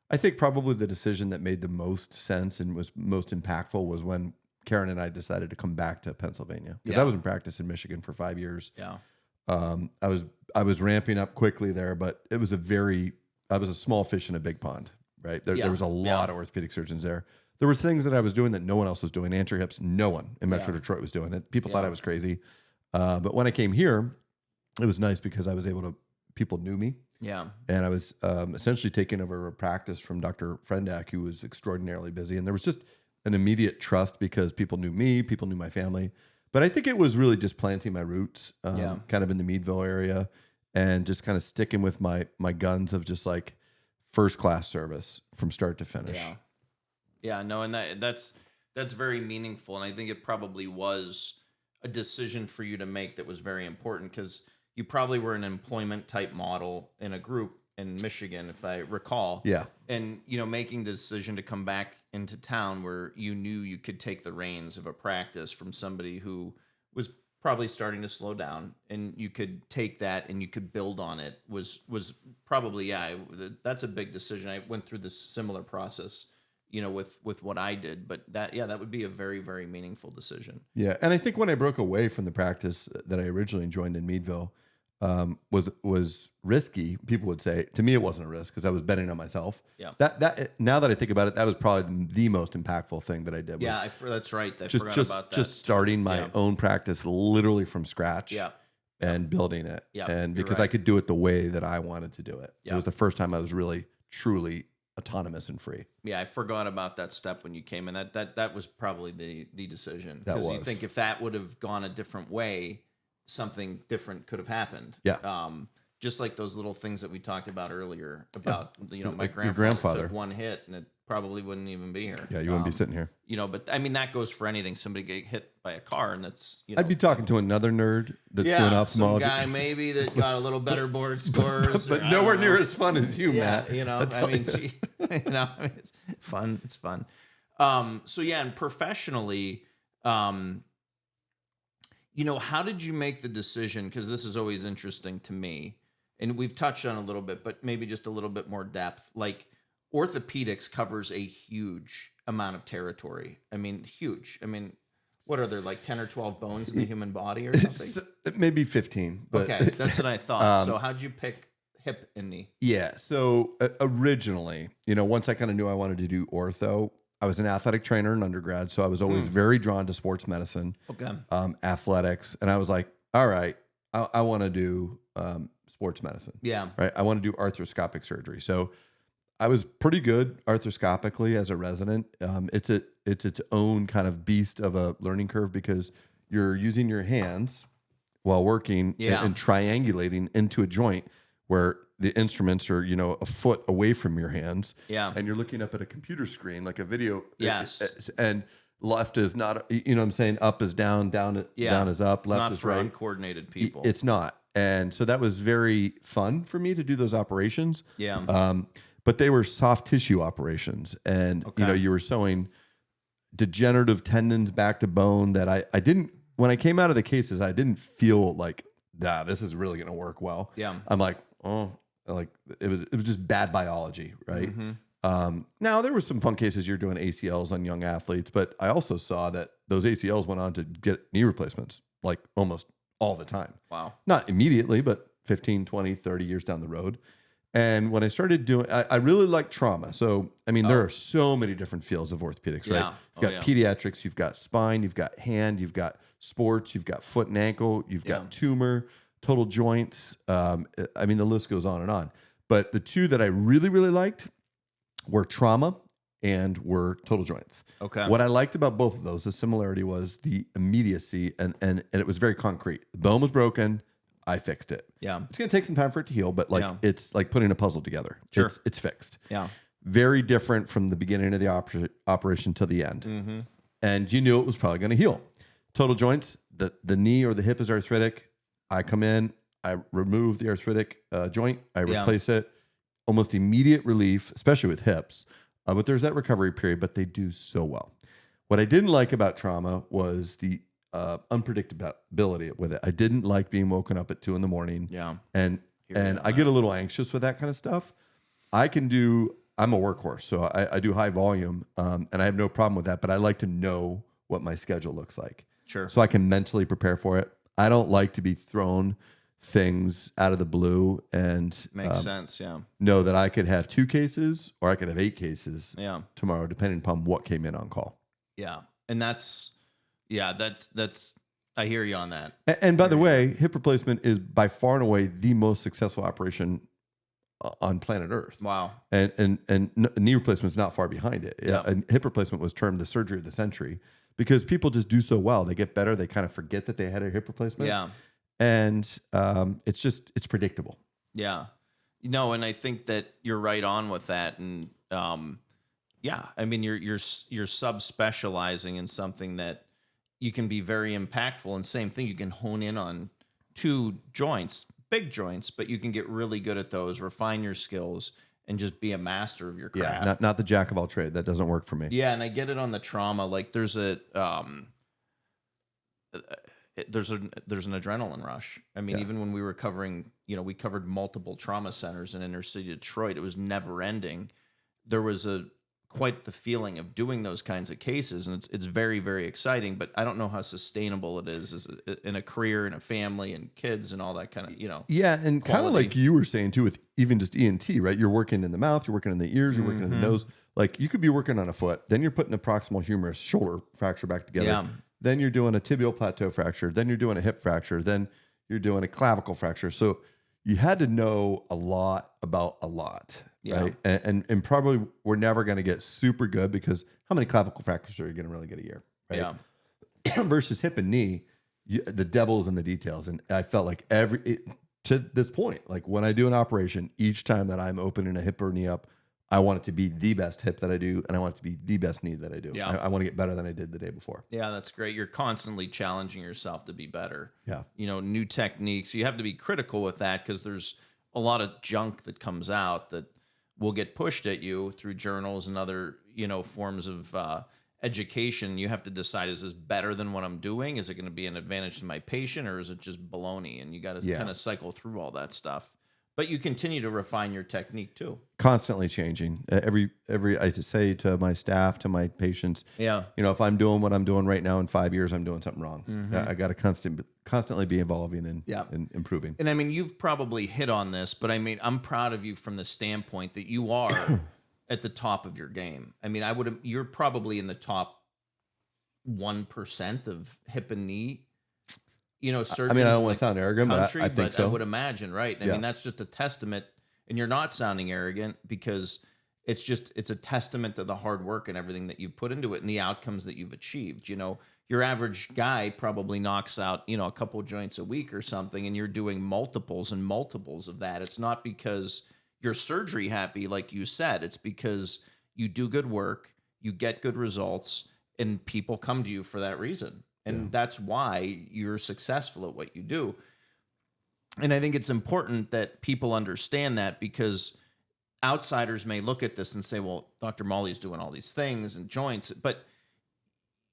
I think probably the decision that made the most sense and was most impactful was when Karen and I decided to come back to Pennsylvania because I was in practice in Michigan for 5 years. Yeah. I was ramping up quickly there, but I was a small fish in a big pond, right? There was a lot of orthopedic surgeons there. There were things that I was doing that no one else was doing. Anterior hips, no one in Metro Detroit was doing it. People thought I was crazy. But when I came here, it was nice because I was able to, people knew me. Yeah. And I was essentially taking over a practice from Dr. Frendak, who was extraordinarily busy. And there was just an immediate trust because people knew me, people knew my family. But I think it was really just planting my roots kind of in the Meadville area and just kind of sticking with my guns of just like first class service from start to finish. Yeah. Yeah, no, and that's very meaningful. And I think it probably was a decision for you to make that was very important because you probably were an employment type model in a group in Michigan, if I recall. Yeah. And, making the decision to come back into town where you knew you could take the reins of a practice from somebody who was probably starting to slow down and you could take that and you could build on it was probably, that's a big decision. I went through this similar process, with what I did, but that would be a very, very meaningful decision. Yeah. And I think when I broke away from the practice that I originally joined in Meadville, was risky. People would say to me, it wasn't a risk because I was betting on myself. Yeah. That now that I think about it, that was probably the most impactful thing that I did. Was That's right. I just forgot about that. just starting my own practice literally from scratch. Yeah. And building it. Yeah, And you're because right. I could do it the way that I wanted to do it. Yeah. It was the first time I was really, truly autonomous and free. Yeah, I forgot about that step when you came in. That was probably the decision. That Because you was. think if that would have gone a different way, something different could have happened. Yeah. Just like those little things that we talked about earlier about, my Like grandfather, your grandfather. took one hit and it probably wouldn't even be here. Yeah, you wouldn't be sitting here. But I mean, that goes for anything. Somebody get hit by a car and that's, I'd be talking to another nerd that's doing some ophthalmology. guy maybe that got a little better board scores. but or I nowhere don't know. near as fun as you, Yeah, Matt. That's I all mean, you- it's fun. It's fun. So yeah, and professionally, how did you make the decision? Because this is always interesting to me, and we've touched on it a little bit, but maybe just a little bit more depth. Like orthopedics covers a huge amount of territory. I mean, huge. I mean, what are there, like 10 or 12 bones in the human body or something? Maybe 15. But Okay, that's what I thought. So how'd you pick hip and knee? Yeah. So originally, once I kind of knew I wanted to do ortho, I was an athletic trainer in undergrad. So I was always very drawn to sports medicine, Okay. athletics. And I was like, all right, I want to do sports medicine, Yeah. right? I want to do arthroscopic surgery. So I was pretty good arthroscopically as a resident. It's its own kind of beast of a learning curve because you're using your hands while working and triangulating into a joint where the instruments are, a foot away from your hands. Yeah. And you're looking up at a computer screen, like a video. Yes. And left is not, you know what I'm saying? Up is down, down is up, It's left not is for right. uncoordinated people. It's not. And so that was very fun for me to do those operations. yeah. But they were soft tissue operations. And, you know, Okay. you were sewing degenerative tendons back to bone that I didn't, when I came out of the cases, I didn't feel like, this is really going to work well. Yeah. I'm like, like it was just bad biology. Right. Now there were some fun cases. You're doing ACLs on young athletes, but I also saw that those ACLs went on to get knee replacements like almost all the time. Wow. Not immediately, but 15, 20, 30 years down the road. And when I started doing, I really like trauma. So, I mean, there are so many different fields of orthopedics, right? Yeah. You've got pediatrics, you've got spine, you've got hand, you've got sports, you've got foot and ankle, you've got tumor, total joints. I mean, the list goes on and on. But the two that I really, really liked were trauma and were total joints. Okay. What I liked about both of those, the similarity was the immediacy and it was very concrete. The bone was broken. I fixed it. Yeah. It's going to take some time for it to heal, but like it's like putting a puzzle together. Sure. It's fixed. Yeah. Very different from the beginning of the operation to the end. And you knew it was probably going to heal. Total joints, the knee or the hip is arthritic. I come in, I remove the arthritic joint, I replace it. Almost immediate relief, especially with hips. But there's that recovery period, but they do so well. What I didn't like about trauma was the unpredictability with it. I didn't like being woken up at 2 a.m. Yeah. And I get a little anxious with that kind of stuff. I'm a workhorse, so I do high volume, and I have no problem with that, but I like to know what my schedule looks like. Sure. So I can mentally prepare for it. I don't like to be thrown things out of the blue and Makes sense. Yeah. know that I could have 2 cases or I could have 8 cases Yeah. tomorrow, depending upon what came in on call. Yeah. And that's I hear you on that. And by the way, hip replacement is by far and away the most successful operation on planet Earth. Wow. And knee replacement is not far behind it. Yeah. And hip replacement was termed the surgery of the century because people just do so well. They get better. They kind of forget that they had a hip replacement. Yeah. And it's predictable. Yeah. No, and I think that you're right on with that. And yeah, I mean you're subspecializing in something that you can be very impactful. And same thing, you can hone in on 2 joints, big joints, but you can get really good at those, refine your skills, and just be a master of your craft. Yeah, not the jack of all trade. That doesn't work for me. Yeah, and I get it on the trauma. Like there's an adrenaline rush. I mean, even when we were covering, we covered multiple trauma centers in inner city Detroit. It was never ending. There was quite the feeling of doing those kinds of cases, and it's very, very exciting. But I don't know how sustainable it is in a career and a family and kids and all that kind of Yeah, and kind of quality. like you were saying too, with even just ENT, right? You're working in the mouth, you're working in the ears, you're working in the nose. Like you could be working on a foot, then you're putting a proximal humerus shoulder fracture back together. Yeah. Then you're doing a tibial plateau fracture. Then you're doing a hip fracture. Then you're doing a clavicle fracture. So you had to know a lot about a lot, right? And probably we're never going to get super good because how many clavicle fractures are you going to really get a year, right? Yeah. Versus hip and knee, the devil's in the details. And I felt like to this point, like when I do an operation, each time that I'm opening a hip or knee up, I want it to be the best hip that I do, and I want it to be the best knee that I do. Yeah. I want to get better than I did the day before. Yeah, that's great. You're constantly challenging yourself to be better. Yeah. New techniques. You have to be critical with that because there's a lot of junk that comes out that will get pushed at you through journals and other, forms of education. You have to decide, is this better than what I'm doing? Is it going to be an advantage to my patient, or is it just baloney? And you got to kind of cycle through all that stuff. But you continue to refine your technique too. Constantly changing. Every I just say to my staff, to my patients, Yeah. if I'm doing what I'm doing right now in 5 years, I'm doing something wrong. I got to constantly be evolving and improving. And I mean, you've probably hit on this, but I mean, I'm proud of you from the standpoint that you are at the top of your game. I mean, you're probably in the top 1% of hip and knee. Surgeons. I mean, I don't want to sound arrogant, but I think so. I would imagine, right? I mean, that's just a testament, and you're not sounding arrogant because it's a testament to the hard work and everything that you've put into it and the outcomes that you've achieved. Your average guy probably knocks out, a couple joints a week or something, and you're doing multiples and multiples of that. It's not because you're surgery happy, like you said. It's because you do good work, you get good results, and people come to you for that reason. And that's why you're successful at what you do. And I think it's important that people understand that, because outsiders may look at this and say, well, Dr. Molly's doing all these things and joints, but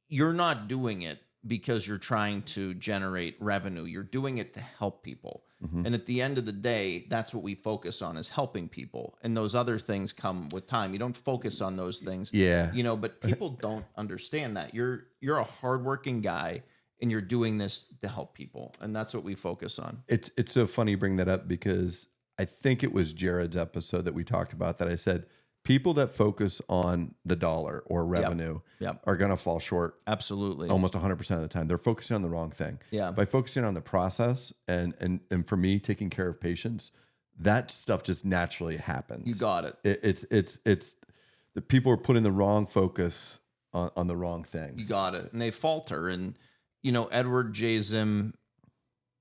you're not doing it because you're trying to generate revenue. You're doing it to help people. And at the end of the day, that's what we focus on, is helping people. And those other things come with time. You don't focus on those things. Yeah. You know, but people don't understand that. You're a hardworking guy and you're doing this to help people. And that's what we focus on. It's so funny you bring that up, because I think it was Jared's episode that we talked about that I said, people that focus on the dollar or revenue Yep. are going to fall short Absolutely. almost 100% of the time. They're focusing on the wrong thing. Yeah. By focusing on the process and for me, taking care of patients, that stuff just naturally happens. You got it. It's the people are putting the wrong focus on the wrong things. You got it. And they falter. And, you know, Edward J. Zim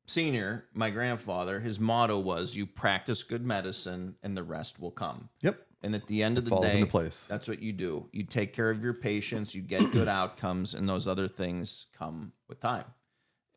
Sr., my grandfather, his motto was, you practice good medicine and the rest will come. Yep. And at the end of the Falls day, into place. that's what you do. You take care of your patients, you get good outcomes, and those other things come with time.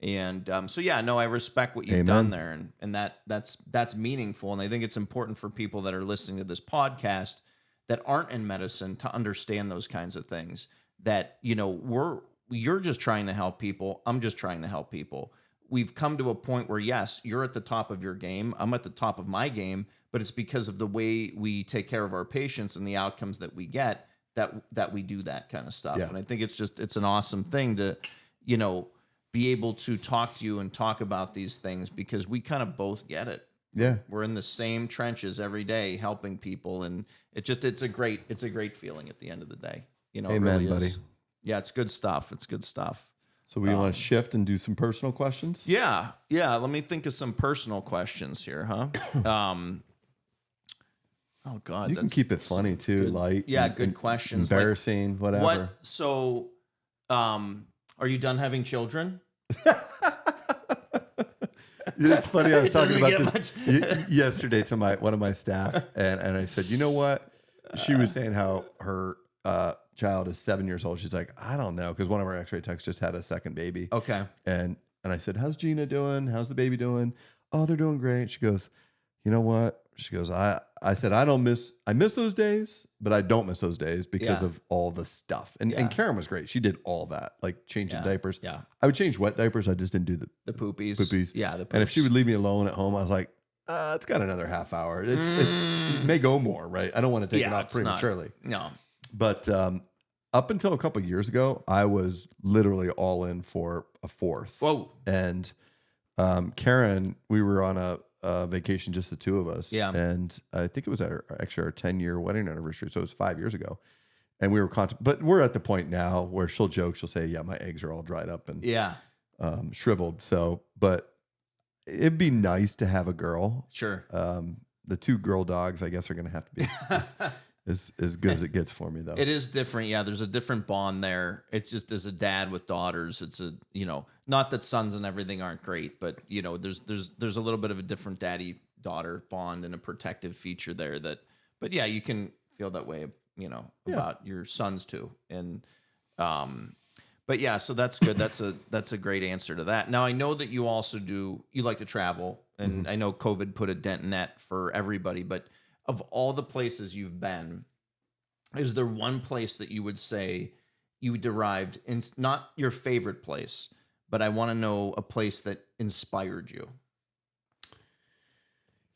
And so, yeah, no, I respect what you've Amen. done there, and that's meaningful. And I think it's important for people that are listening to this podcast that aren't in medicine to understand those kinds of things. That, you know, you're just trying to help people. I'm just trying to help people. We've come to a point where, yes, you're at the top of your game. I'm at the top of my game, but it's because of the way we take care of our patients and the outcomes that we get that we do that kind of stuff. Yeah. And I think it's an awesome thing to, you know, be able to talk to you and talk about these things, because we kind of both get it. Yeah. We're in the same trenches every day helping people, and it's a great feeling at the end of the day. You know, Amen, it really buddy. is. Yeah, it's good stuff. It's good stuff. So we want to shift and do some personal questions? Yeah. Let me think of some personal questions here, huh? Oh God, You can keep it funny too, light. Yeah, and- good and questions. Like, Embarrassing, whatever. what? So, are you done having children? It's funny. I was It talking doesn't about get this yesterday to one of my staff, and I said, you know what? She was saying how her child is 7 years old. She's like, I don't know, because one of our X-ray techs just had a second baby. Okay. And I said, how's Gina doing? How's the baby doing? Oh, they're doing great. She goes, you know what? She goes, I said, I miss those days, but I don't miss those days because Yeah. of all the stuff. And Yeah. Karen was great. She did all that, like changing Yeah. diapers. Yeah. I would change wet diapers. I just didn't do the The poopies. poopies. Yeah. The poops. And if she would leave me alone at home, I was like, it's got another half hour. It may go more, right? I don't want to take it off it's not- prematurely. No. But up until a couple of years ago, I was literally all in for a fourth. Whoa. And Karen, we were on a vacation, just the two of us. Yeah. And I think it was our 10-year wedding anniversary. So it was 5 years ago. And we were but we're at the point now where she'll joke. She'll say, yeah, my eggs are all dried up and Yeah. shriveled. So, but it'd be nice to have a girl. Sure. The two girl dogs, I guess, are going to have to be as good as it gets for me, though. It is different. Yeah, there's a different bond there. It's just as a dad with daughters, it's not that sons and everything aren't great, but there's a little bit of a different daddy-daughter bond and a protective feature there but yeah, you can feel that way, about your sons too. And but yeah, so that's good. That's a great answer to that. Now I know that you also you like to travel, and I know COVID put a dent in that for everybody, but of all the places you've been, is there one place that you would say you derived not your favorite place, but I want to know a place that inspired you?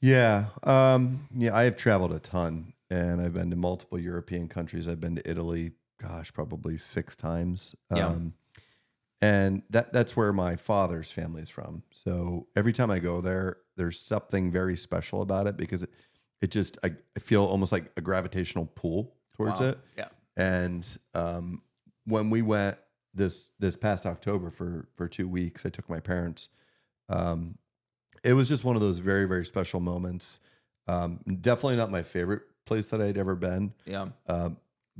Yeah. I have traveled a ton, and I've been to multiple European countries. I've been to Italy, gosh, probably 6 times. Yeah. And that's where my father's family is from. So every time I go there, there's something very special about it, because it just, I feel almost like a gravitational pull towards Wow. it. Yeah. And when we went this past October for 2 weeks, I took my parents. It was just one of those very, very special moments. Definitely not my favorite place that I'd ever been. Yeah.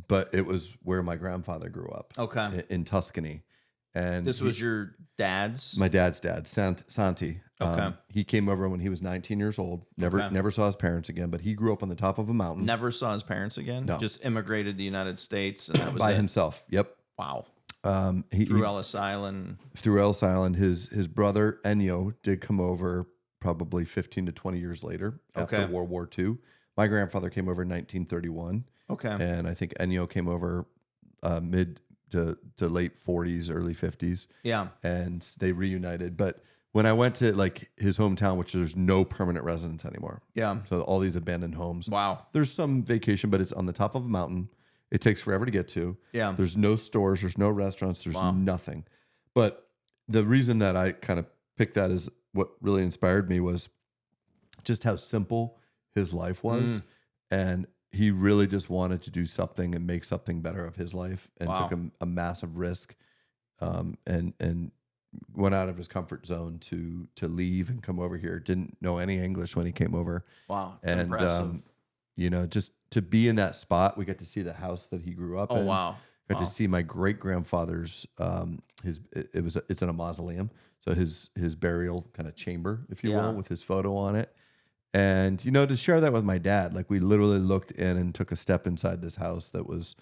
But it was where my grandfather grew up. Okay. In Tuscany. And This was your dad's? my dad's dad, Santi. Okay. He came over when he was 19 years old. Never saw his parents again, but he grew up on the top of a mountain Never saw his parents again? No. Just immigrated to the United States, and that was by it? himself. Yep. Wow. through Ellis Island. Through Ellis Island. His brother Ennio did come over probably 15 to 20 years later after Okay. World War II. My grandfather came over in 1931. Okay. And I think Ennio came over mid to late 40s, early 50s. Yeah. And they reunited. But when I went to like his hometown, which there's no permanent residence anymore. Yeah. So all these abandoned homes. Wow. There's some vacation, but it's on the top of a mountain. It takes forever to get to. Yeah. There's no stores, there's no restaurants, there's Wow. nothing. But the reason that I kind of picked that as what really inspired me was just how simple his life was. And he really just wanted to do something and make something better of his life, and Wow. took a massive risk, and went out of his comfort zone to leave and come over here. Didn't know any English when he came over. Wow. It's And impressive. you know, just to be in that spot, we got to see the house that he grew up Oh, in. wow. Got Wow. to see my great grandfather's it's in a mausoleum, so his burial kind of chamber, if you Yeah. will, with his photo on it. And you know, to share that with my dad, like we literally looked in and took a step inside this house that was,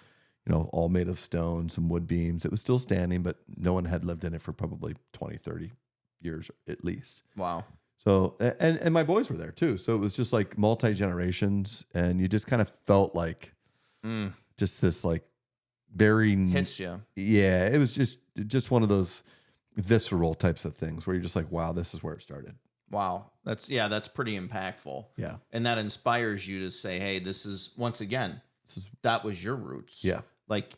you know, all made of stone, some wood beams. It was still standing, but no one had lived in it for probably 20, 30 years at least. Wow. So, and my boys were there too. So it was just like multi generations, and you just kind of felt like just this like very Hits you. yeah. It was just one of those visceral types of things where you're just like, wow, this is where it started. Wow. That's pretty impactful. Yeah. And that inspires you to say, hey, this is, once again, that was your roots. Yeah. Like,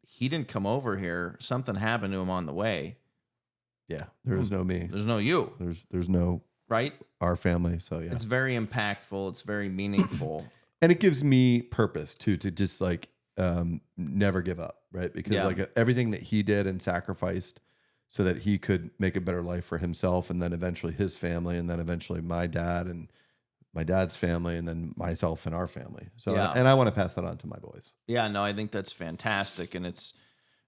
he didn't come over here. Something happened to him on the way. Yeah. There is no me. There's no you, There's no right? our family. So yeah. It's very impactful. It's very meaningful. And it gives me purpose too, to just like never give up, right? Because Yeah. like everything that he did and sacrificed so that he could make a better life for himself, and then eventually his family, and then eventually my dad and my dad's family, and then myself and our family. So Yeah. and I want to pass that on to my boys. Yeah, no, I think that's fantastic. And it's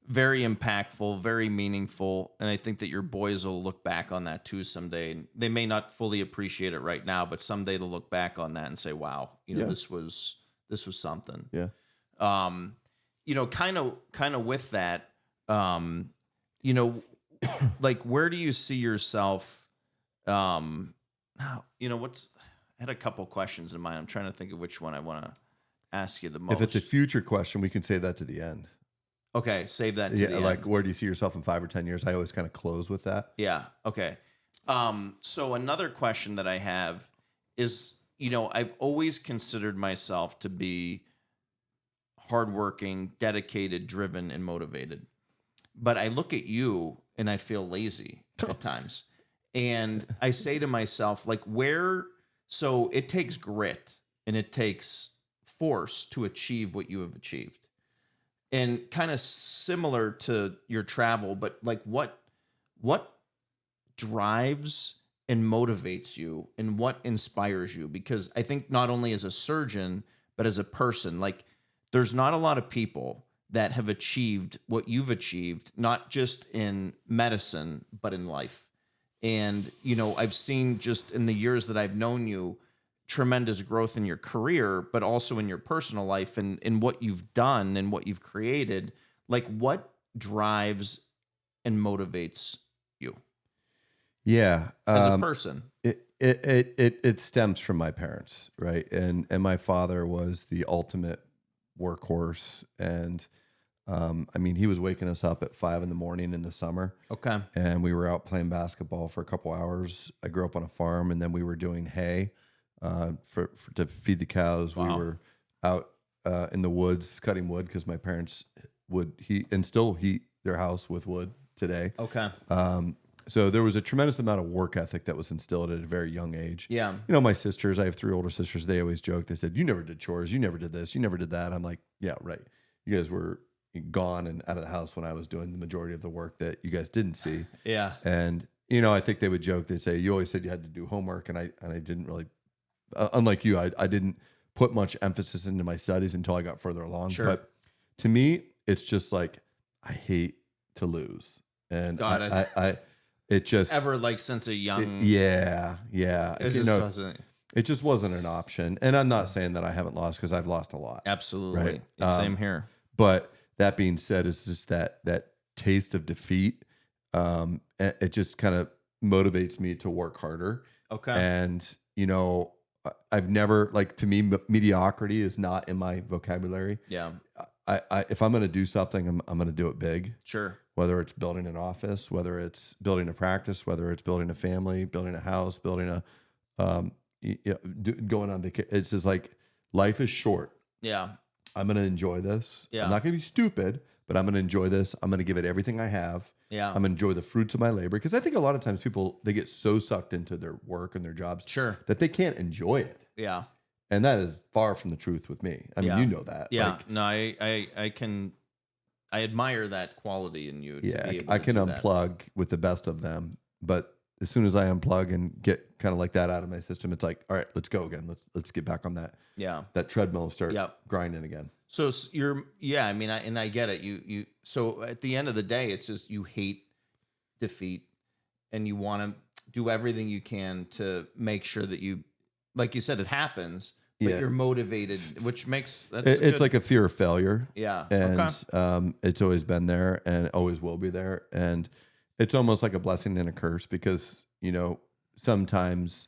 very impactful, very meaningful. And I think that your boys will look back on that too someday. They may not fully appreciate it right now, but someday they'll look back on that and say, wow, you know, Yeah. this was something. Yeah. You know, kind of with that, you know, like, where do you see yourself? You know, I had a couple questions in mind. I'm trying to think of which one I want to ask you the most. If it's a future question, we can save that to the end. Okay, save that to Yeah, the like end. where do you see yourself in 5 or 10 years? I always kind of close with that. Yeah, okay. So another question that I have is, you know, I've always considered myself to be hardworking, dedicated, driven, and motivated. But I look at you and I feel lazy at times. And I say to myself, like, so it takes grit and it takes force to achieve what you have achieved. And kind of similar to your travel, but like what drives and motivates you, and what inspires you? Because I think not only as a surgeon, but as a person, like, there's not a lot of people that have achieved what you've achieved, not just in medicine, but in life. And, you know, I've seen just in the years that I've known you, tremendous growth in your career, but also in your personal life, and in what you've done and what you've created. Like, what drives and motivates you Yeah. as a person? It stems from my parents, right? And my father was the ultimate workhorse, and I mean, he was waking us up at 5 a.m. in the summer. Okay. And we were out playing basketball for a couple hours. I grew up on a farm, and then we were doing hay to feed the cows. Wow. We were out in the woods cutting wood, because my parents would heat their house with wood today. Okay. So there was a tremendous amount of work ethic that was instilled at a very young age. Yeah. You know, my sisters, I have 3 older sisters. They always joke. They said, "You never did chores. You never did this. You never did that." I'm like, "Yeah, right. You guys were gone and out of the house when I was doing the majority of the work that you guys didn't see." Yeah. And, you know, I think they would joke. They'd say, "You always said you had to do homework." And I didn't really, unlike you, I didn't put much emphasis into my studies until I got further along. Sure. But to me, it's just like, I hate to lose. And Got it. it just, Ever, like, since a young, yeah. it You just know, wasn't. it just wasn't an option. And I'm not saying that I haven't lost, because I've lost a lot. Absolutely. Right. Yeah, same here. But that being said, it's just that taste of defeat, it just kind of motivates me to work harder. Okay. And, I've never, like, to me, mediocrity is not in my vocabulary. Yeah. If I'm going to do something, I'm going to do it big, Sure. whether it's building an office, whether it's building a practice, whether it's building a family, building a house, building going on vacation. It's just like, life is short. Yeah. I'm going to enjoy this. Yeah. I'm not going to be stupid, but I'm going to enjoy this. I'm going to give it everything I have. Yeah. I'm going to enjoy the fruits of my labor. Because I think a lot of times people, they get so sucked into their work and their jobs Sure. that they can't enjoy it. Yeah. And that is far from the truth with me. I mean, Yeah. you know that. Yeah. Like, No, I admire that quality in you. To yeah, be able I to can do that. unplug with the best of them. But as soon as I unplug and get kind of like that out of my system, it's like, all right, let's go again. Let's get back on that treadmill and start Yep. grinding again. So I mean, I get it. So at the end of the day, it's just, you hate defeat and you want to do everything you can to make sure that you, like you said, it happens, but Yeah. you're motivated, which makes It's good. like a fear of failure. Yeah. And Okay. it's always been there and always will be there. And it's almost like a blessing and a curse because, sometimes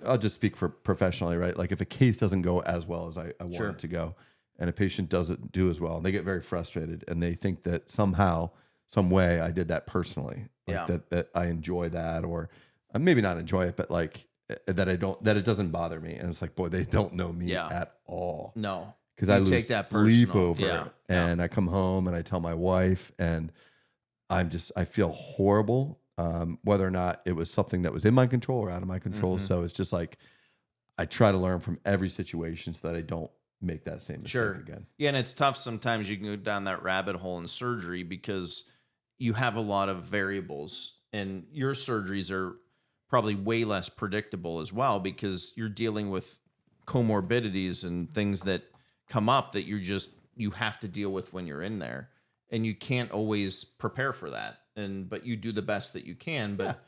I'll just speak for professionally, right? Like if a case doesn't go as well as I want Sure. it to go and a patient doesn't do as well, and they get very frustrated and they think that somehow, some way I did that personally, like Yeah. that I enjoy that, or maybe not enjoy it, but like that it doesn't bother me. And it's like, boy, they don't know me Yeah. at all. No. Because I You lose take that sleep personal. over Yeah, it. And I come home and I tell my wife, and I feel horrible, whether or not it was something that was in my control or out of my control. Mm-hmm. So it's just like, I try to learn from every situation so that I don't make that same mistake Sure. again. Yeah, and it's tough sometimes. You can go down that rabbit hole in surgery because you have a lot of variables, and your surgeries are probably way less predictable as well because you're dealing with comorbidities and things that come up that you have to deal with when you're in there, and you can't always prepare for that. But you do the best that you can. But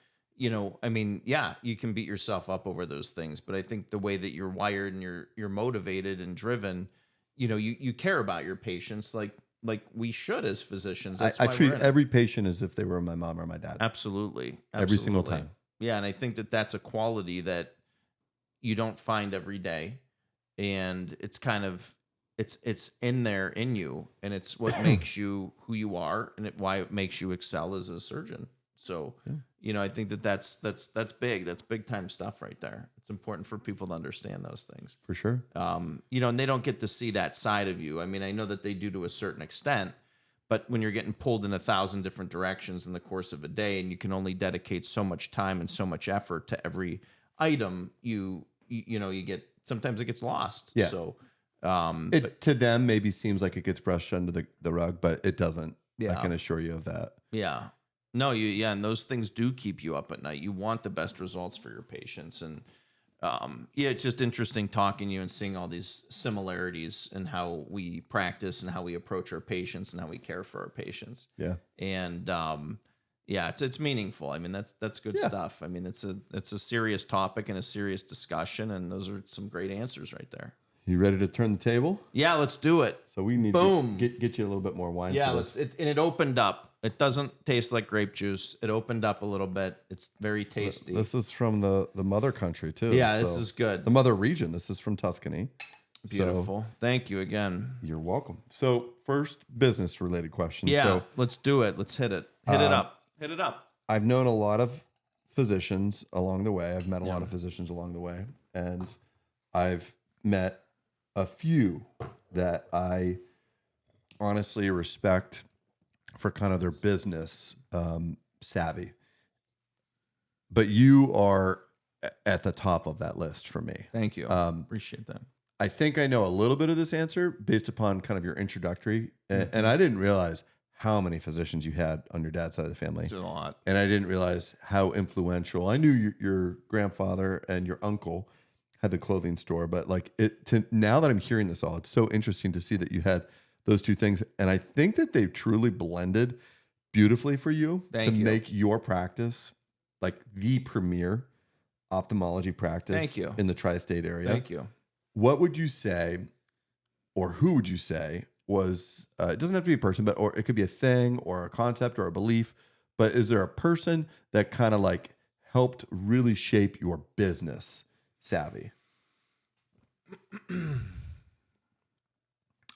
I mean, you can beat yourself up over those things. But I think the way that you're wired and you're motivated and driven, you care about your patients like we should as physicians. That's I why treat we're in it. every patient as if they were my mom or my dad. Absolutely. Every single Absolutely. time. Yeah, and I think that that's a quality that you don't find every day, and it's kind of it's in there in you, and it's what makes you who you are, and why it makes you excel as a surgeon. So, I think that's big. That's big time stuff right there. It's important for people to understand those things. For sure. And they don't get to see that side of you. I mean, I know that they do to a certain extent, but when you're getting pulled in 1,000 different directions in the course of a day, and you can only dedicate so much time and so much effort to every item, you get, sometimes it gets lost. Yeah. So, It to them maybe seems like it gets brushed under the rug, but it doesn't. Yeah. I can assure you of that. yeah, no, and those things do keep you up at night. You want the best results for your patients, and it's just interesting talking to you and seeing all these similarities in how we practice and how we approach our patients and how we care for our patients. Yeah. And it's meaningful. I mean, that's good stuff. I mean, it's a serious topic and a serious discussion, and those are some great answers right there. You ready to turn the table? Yeah, let's do it. So we need Boom. to get you a little bit more wine. Yeah, for this. it opened up. It doesn't taste like grape juice. It opened up a little bit. It's very tasty. This is from the mother country too. Yeah, this so- is good. The mother region. This is from Tuscany. Beautiful. So Thank you again. you're welcome. So first business related question. Yeah, So let's do it. Let's hit it. Hit it up. Hit it up. I've known a lot of physicians along the way. I've met a lot of physicians along the way, and I've met a few that I honestly respect for kind of their business savvy. But you are at the top of that list for me. Thank you. Appreciate that. I think I know a little bit of this answer based upon kind of your introductory. And I didn't realize how many physicians you had on your dad's side of the family. It's a lot. And I didn't realize how influential. I knew your grandfather and your uncle had the clothing store, but now that I'm hearing this all, it's so interesting to see that you had those two things. And I think that they truly blended beautifully for you Thank you. make your practice like the premier ophthalmology practice Thank you. in the tri-state area. Thank you. What would you say, or who would you say was, it doesn't have to be a person, but, or it could be a thing or a concept or a belief, but is there a person that kind of like helped really shape your business savvy?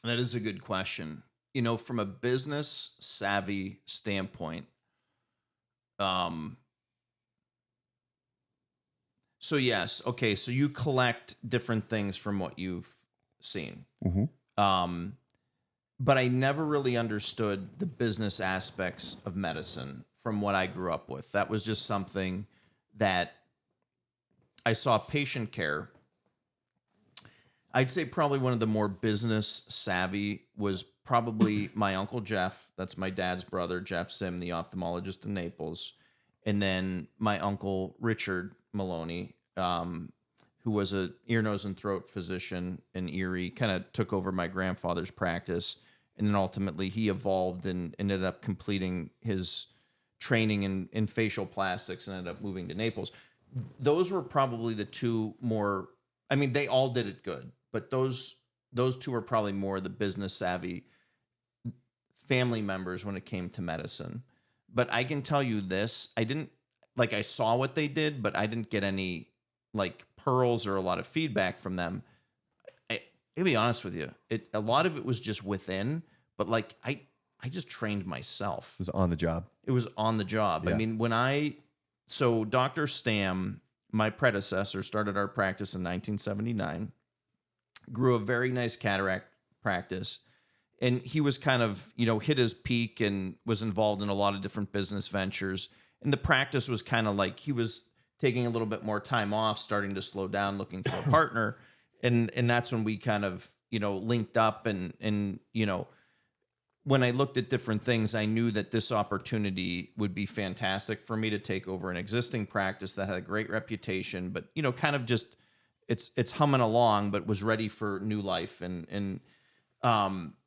That is a good question. You know, from a business savvy standpoint, so yes, okay, so you collect different things from what you've seen. But I never really understood the business aspects of medicine from what I grew up with. That was just something that I saw patient care. I'd say probably one of the more business savvy was probably my Uncle Jeff. That's my dad's brother, Jeff Sim, the ophthalmologist in Naples. And then my Uncle Richard Maloney, who was a ear, nose, and throat physician in Erie, kind of took over my grandfather's practice. And then ultimately he evolved and ended up completing his training in facial plastics and ended up moving to Naples. Those were probably the two more, I mean, they all did it good, but those two are probably more the business savvy family members when it came to medicine. But I can tell you this, I saw what they did, but I didn't get any like pearls or a lot of feedback from them. I'll be honest with you. A lot of it was just within, but like I just trained myself. It was on the job. It was on the job. Yeah. I mean, so Dr. Stam, my predecessor, started our practice in 1979, grew a very nice cataract practice. And he was kind of, hit his peak and was involved in a lot of different business ventures. And the practice was kind of like he was taking a little bit more time off, starting to slow down, looking for a partner. And that's when we kind of, linked up and when I looked at different things, I knew that this opportunity would be fantastic for me to take over an existing practice that had a great reputation, but, kind of just it's humming along, but was ready for new life. And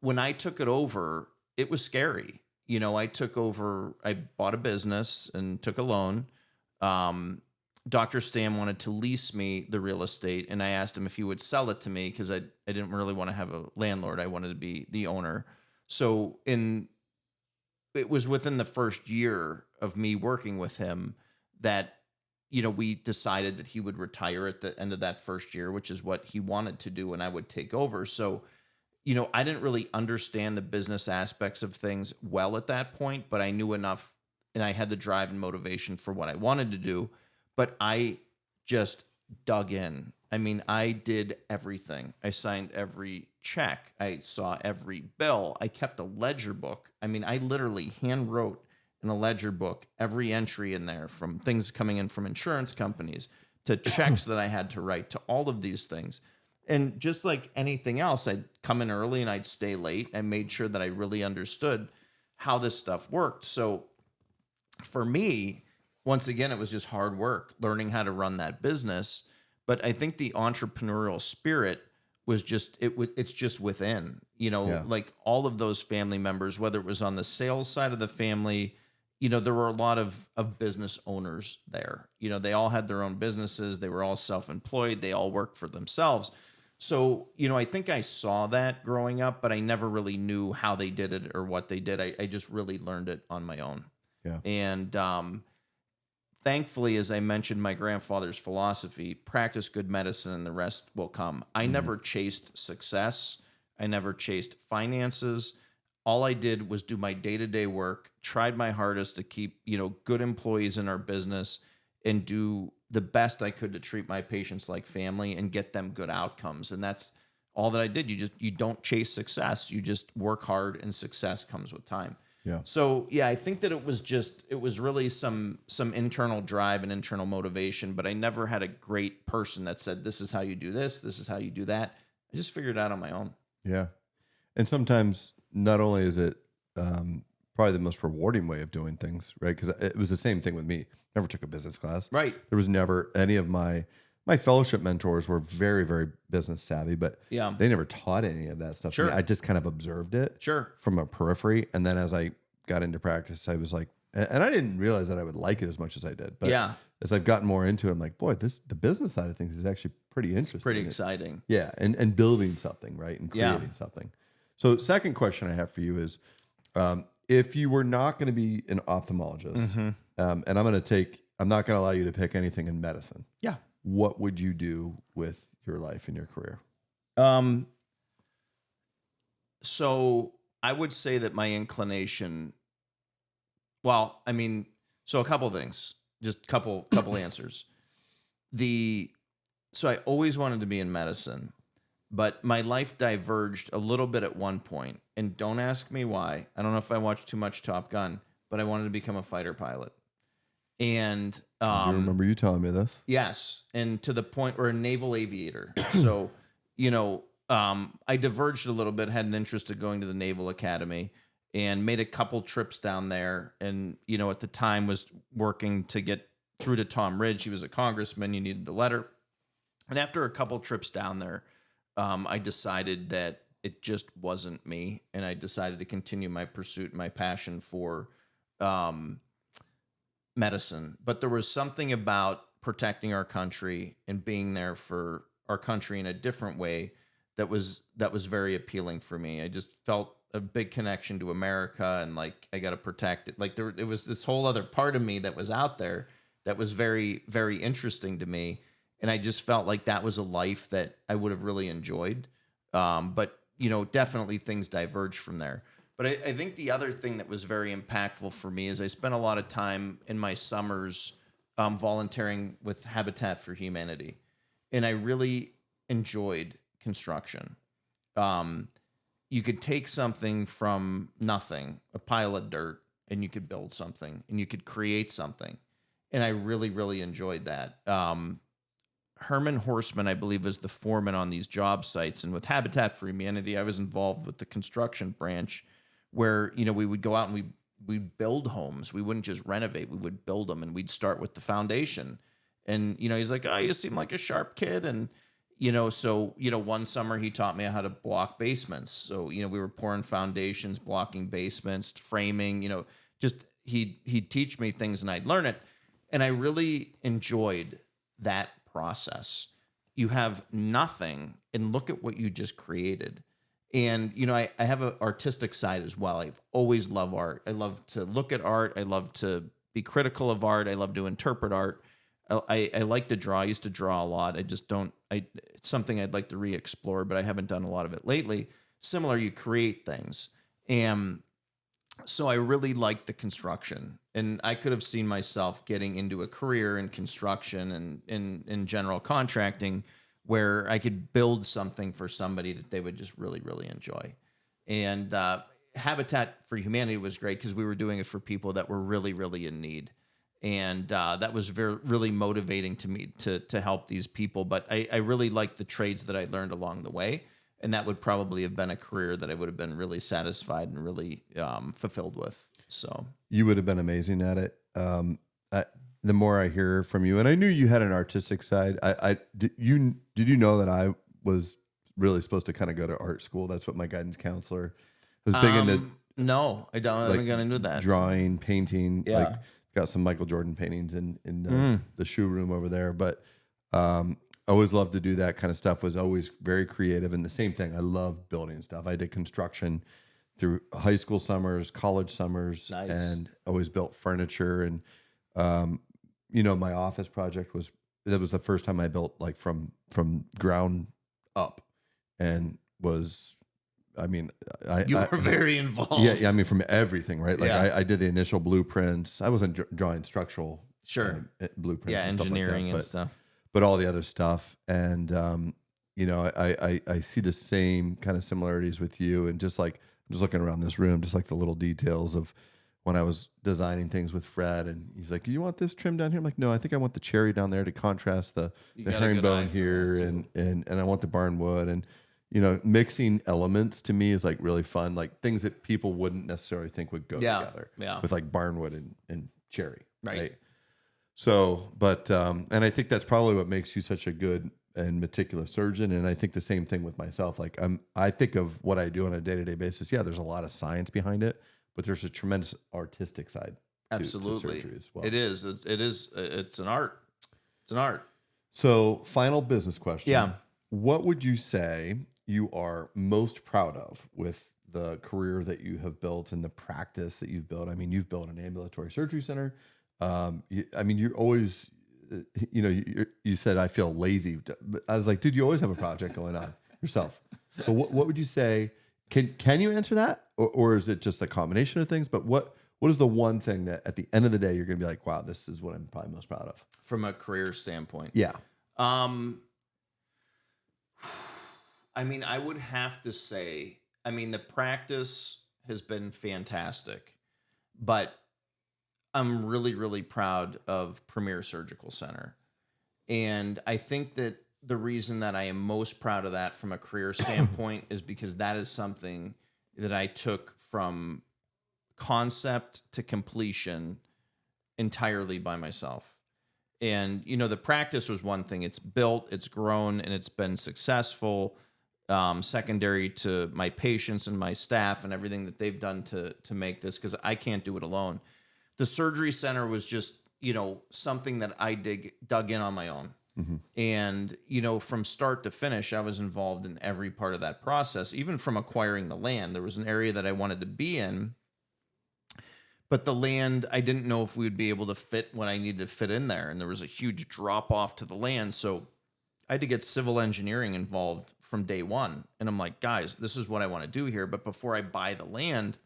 when I took it over, it was scary. I bought a business and took a loan. Dr. Stam wanted to lease me the real estate, and I asked him if he would sell it to me because I didn't really want to have a landlord. I wanted to be the owner. So it was within the first year of me working with him that, we decided that he would retire at the end of that first year, which is what he wanted to do, and I would take over. So, I didn't really understand the business aspects of things well at that point, but I knew enough and I had the drive and motivation for what I wanted to do. But I just dug in. I mean, I did everything. I signed every check. I saw every bill. I kept a ledger book. I mean, I literally hand wrote in a ledger book every entry in there, from things coming in from insurance companies to checks that I had to write, to all of these things. And just like anything else, I'd come in early and I'd stay late. I made sure that I really understood how this stuff worked. So for me, once again, it was just hard work, learning how to run that business. But I think the entrepreneurial spirit was just, it's just within, like all of those family members, whether it was on the sales side of the family, there were a lot of business owners there. They all had their own businesses. They were all self-employed. They all worked for themselves. So, I think I saw that growing up, but I never really knew how they did it or what they did. I just really learned it on my own. Yeah. And thankfully, as I mentioned, my grandfather's philosophy, practice good medicine and the rest will come. I never chased success. I never chased finances. All I did was do my day-to-day work, tried my hardest to keep, good employees in our business and do the best I could to treat my patients like family and get them good outcomes. And that's all that I did. You don't chase success. You just work hard and success comes with time. Yeah. So yeah, I think that it was really some internal drive and internal motivation, but I never had a great person that said, this is how you do this is how you do that. I just figured it out on my own. Yeah. And sometimes not only is it probably the most rewarding way of doing things, right? Because it was the same thing with me. Never took a business class. Right. There was never any of my fellowship mentors were very, very business savvy, but Yeah. they never taught any of that stuff. to Sure. me. I just kind of observed it Sure. from a periphery. And then as I got into practice, I was like, and I didn't realize that I would like it as much as I did. But Yeah. as I've gotten more into it, I'm like, boy, the business side of things is actually pretty interesting. Pretty exciting. Yeah. And building something, right? And Yeah. creating something. So, second question I have for you is, if you were not going to be an ophthalmologist, and I'm not going to allow you to pick anything in medicine. Yeah. What would you do with your life and your career? So I would say that my inclination, well, I mean, so a couple things, just couple answers. So I always wanted to be in medicine, but my life diverged a little bit at one point, and don't ask me why. I don't know if I watched too much Top Gun, but I wanted to become a fighter pilot. And I remember you telling me this. yes, and to the point where a naval aviator. So, I diverged a little bit, had an interest in going to the Naval Academy, and made a couple trips down there. And, at the time was working to get through to Tom Ridge. He was a congressman. You needed the letter. And after a couple trips down there, I decided that it just wasn't me. And I decided to continue my pursuit and my passion for medicine. But there was something about protecting our country and being there for our country in a different way that was very appealing for me. I just felt a big connection to America, and like I got to protect it. Like it was this whole other part of me that was out there that was very, very interesting to me, and I just felt like that was a life that I would have really enjoyed. But definitely things diverged from there. But I think the other thing that was very impactful for me is I spent a lot of time in my summers volunteering with Habitat for Humanity, and I really enjoyed construction. You could take something from nothing, a pile of dirt, and you could build something, and you could create something. And I really, really enjoyed that. Herman Horseman, I believe, was the foreman on these job sites. And with Habitat for Humanity, I was involved with the construction branch where, we would go out and we'd build homes. We wouldn't just renovate. We would build them, and we'd start with the foundation. And, he's like, oh, you seem like a sharp kid. And, one summer he taught me how to block basements. So, we were pouring foundations, blocking basements, framing, just he'd teach me things and I'd learn it. And I really enjoyed that process. You have nothing and look at what you just created. And, I have an artistic side as well. I've always loved art. I love to look at art. I love to be critical of art. I love to interpret art. I like to draw. I used to draw a lot. It's something I'd like to re-explore, but I haven't done a lot of it lately. Similar, you create things. And so I really liked the construction, and I could have seen myself getting into a career in construction and in general contracting where I could build something for somebody that they would just really, really enjoy. And Habitat for Humanity was great because we were doing it for people that were really, really in need. And that was really motivating to me to help these people. But I really liked the trades that I learned along the way. And that would probably have been a career that I would have been really satisfied and really fulfilled with. So you would have been amazing at it. The more I hear from you, and I knew you had an artistic side. Did you know that I was really supposed to kind of go to art school? That's what my guidance counselor was big into. No, I don't. I haven't got into that. Drawing, painting. Yeah. Like, got some Michael Jordan paintings in the shoe room over there, but I always loved to do that kind of stuff. Was always very creative, and the same thing. I love building stuff. I did construction through high school summers, college summers, Nice. and always built furniture. And my office project was the first time I built like from ground up, and was. You were very involved. Yeah. I mean, from everything, right? Like Yeah. I did the initial blueprints. I wasn't drawing structural, Sure. blueprints. Yeah, and engineering stuff like that, and stuff. but all the other stuff. And I see the same kind of similarities with you. And just looking around this room, just like the little details of when I was designing things with Fred, and he's like, "You want this trim down here?" I'm like, "No, I think I want the cherry down there to contrast the got a good herringbone eye for here, that, and I want the barnwood." And mixing elements to me is like really fun, like things that people wouldn't necessarily think would go together. Yeah. With like barnwood and cherry. Right. So, but and I think that's probably what makes you such a good and meticulous surgeon. And I think the same thing with myself. Like I think of what I do on a day-to-day basis. Yeah, there's a lot of science behind it, but there's a tremendous artistic side to surgery as well. It is. It's an art. It's an art. So, final business question. Yeah. What would you say you are most proud of with the career that you have built and the practice that you've built. I mean, you've built an ambulatory surgery center. I mean, you're always, you said, I feel lazy. But I was like, dude, you always have a project going on yourself. But what would you say? Can you answer that? Or is it just a combination of things? But what is the one thing that at the end of the day, you're going to be like, wow, this is what I'm probably most proud of? From a career standpoint. Yeah. I mean, I would have to say, I mean, the practice has been fantastic, but I'm really, really proud of Premier Surgical Center. And I think that the reason that I am most proud of that from a career standpoint is because that is something that I took from concept to completion entirely by myself. And, the practice was one thing. It's built, it's grown, and it's been successful, secondary to my patients and my staff and everything that they've done to make this, because I can't do it alone. The surgery center was just, something that I dug in on my own. Mm-hmm. And, from start to finish, I was involved in every part of that process, even from acquiring the land. There was an area that I wanted to be in, but the land, I didn't know if we would be able to fit what I needed to fit in there. And there was a huge drop off to the land. So I had to get civil engineering involved from day one. And I'm like, guys, this is what I want to do here. But before I buy the land,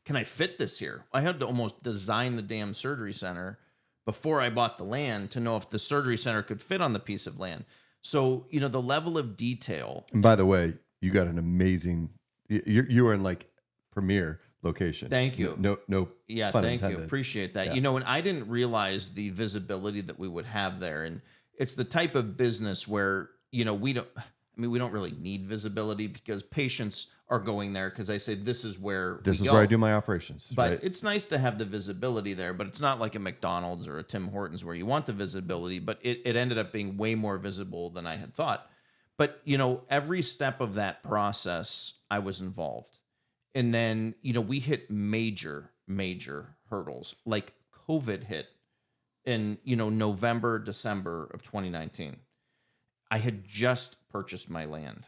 can I fit this here? I had to almost design the damn surgery center before I bought the land to know if the surgery center could fit on the piece of land. So, the level of detail. And by the way, you got an amazing, you were in like premier location. Thank you. No. Yeah, pun thank intended. you. Appreciate that. Yeah. And I didn't realize the visibility that we would have there. And it's the type of business where, we don't really need visibility because patients are going there because I say this is where I do my operations. But right? It's nice to have the visibility there, but it's not like a McDonald's or a Tim Hortons where you want the visibility, but it ended up being way more visible than I had thought. But, every step of that process, I was involved. And then, we hit major hurdles, like COVID hit in, November, December of 2019. I had just purchased my land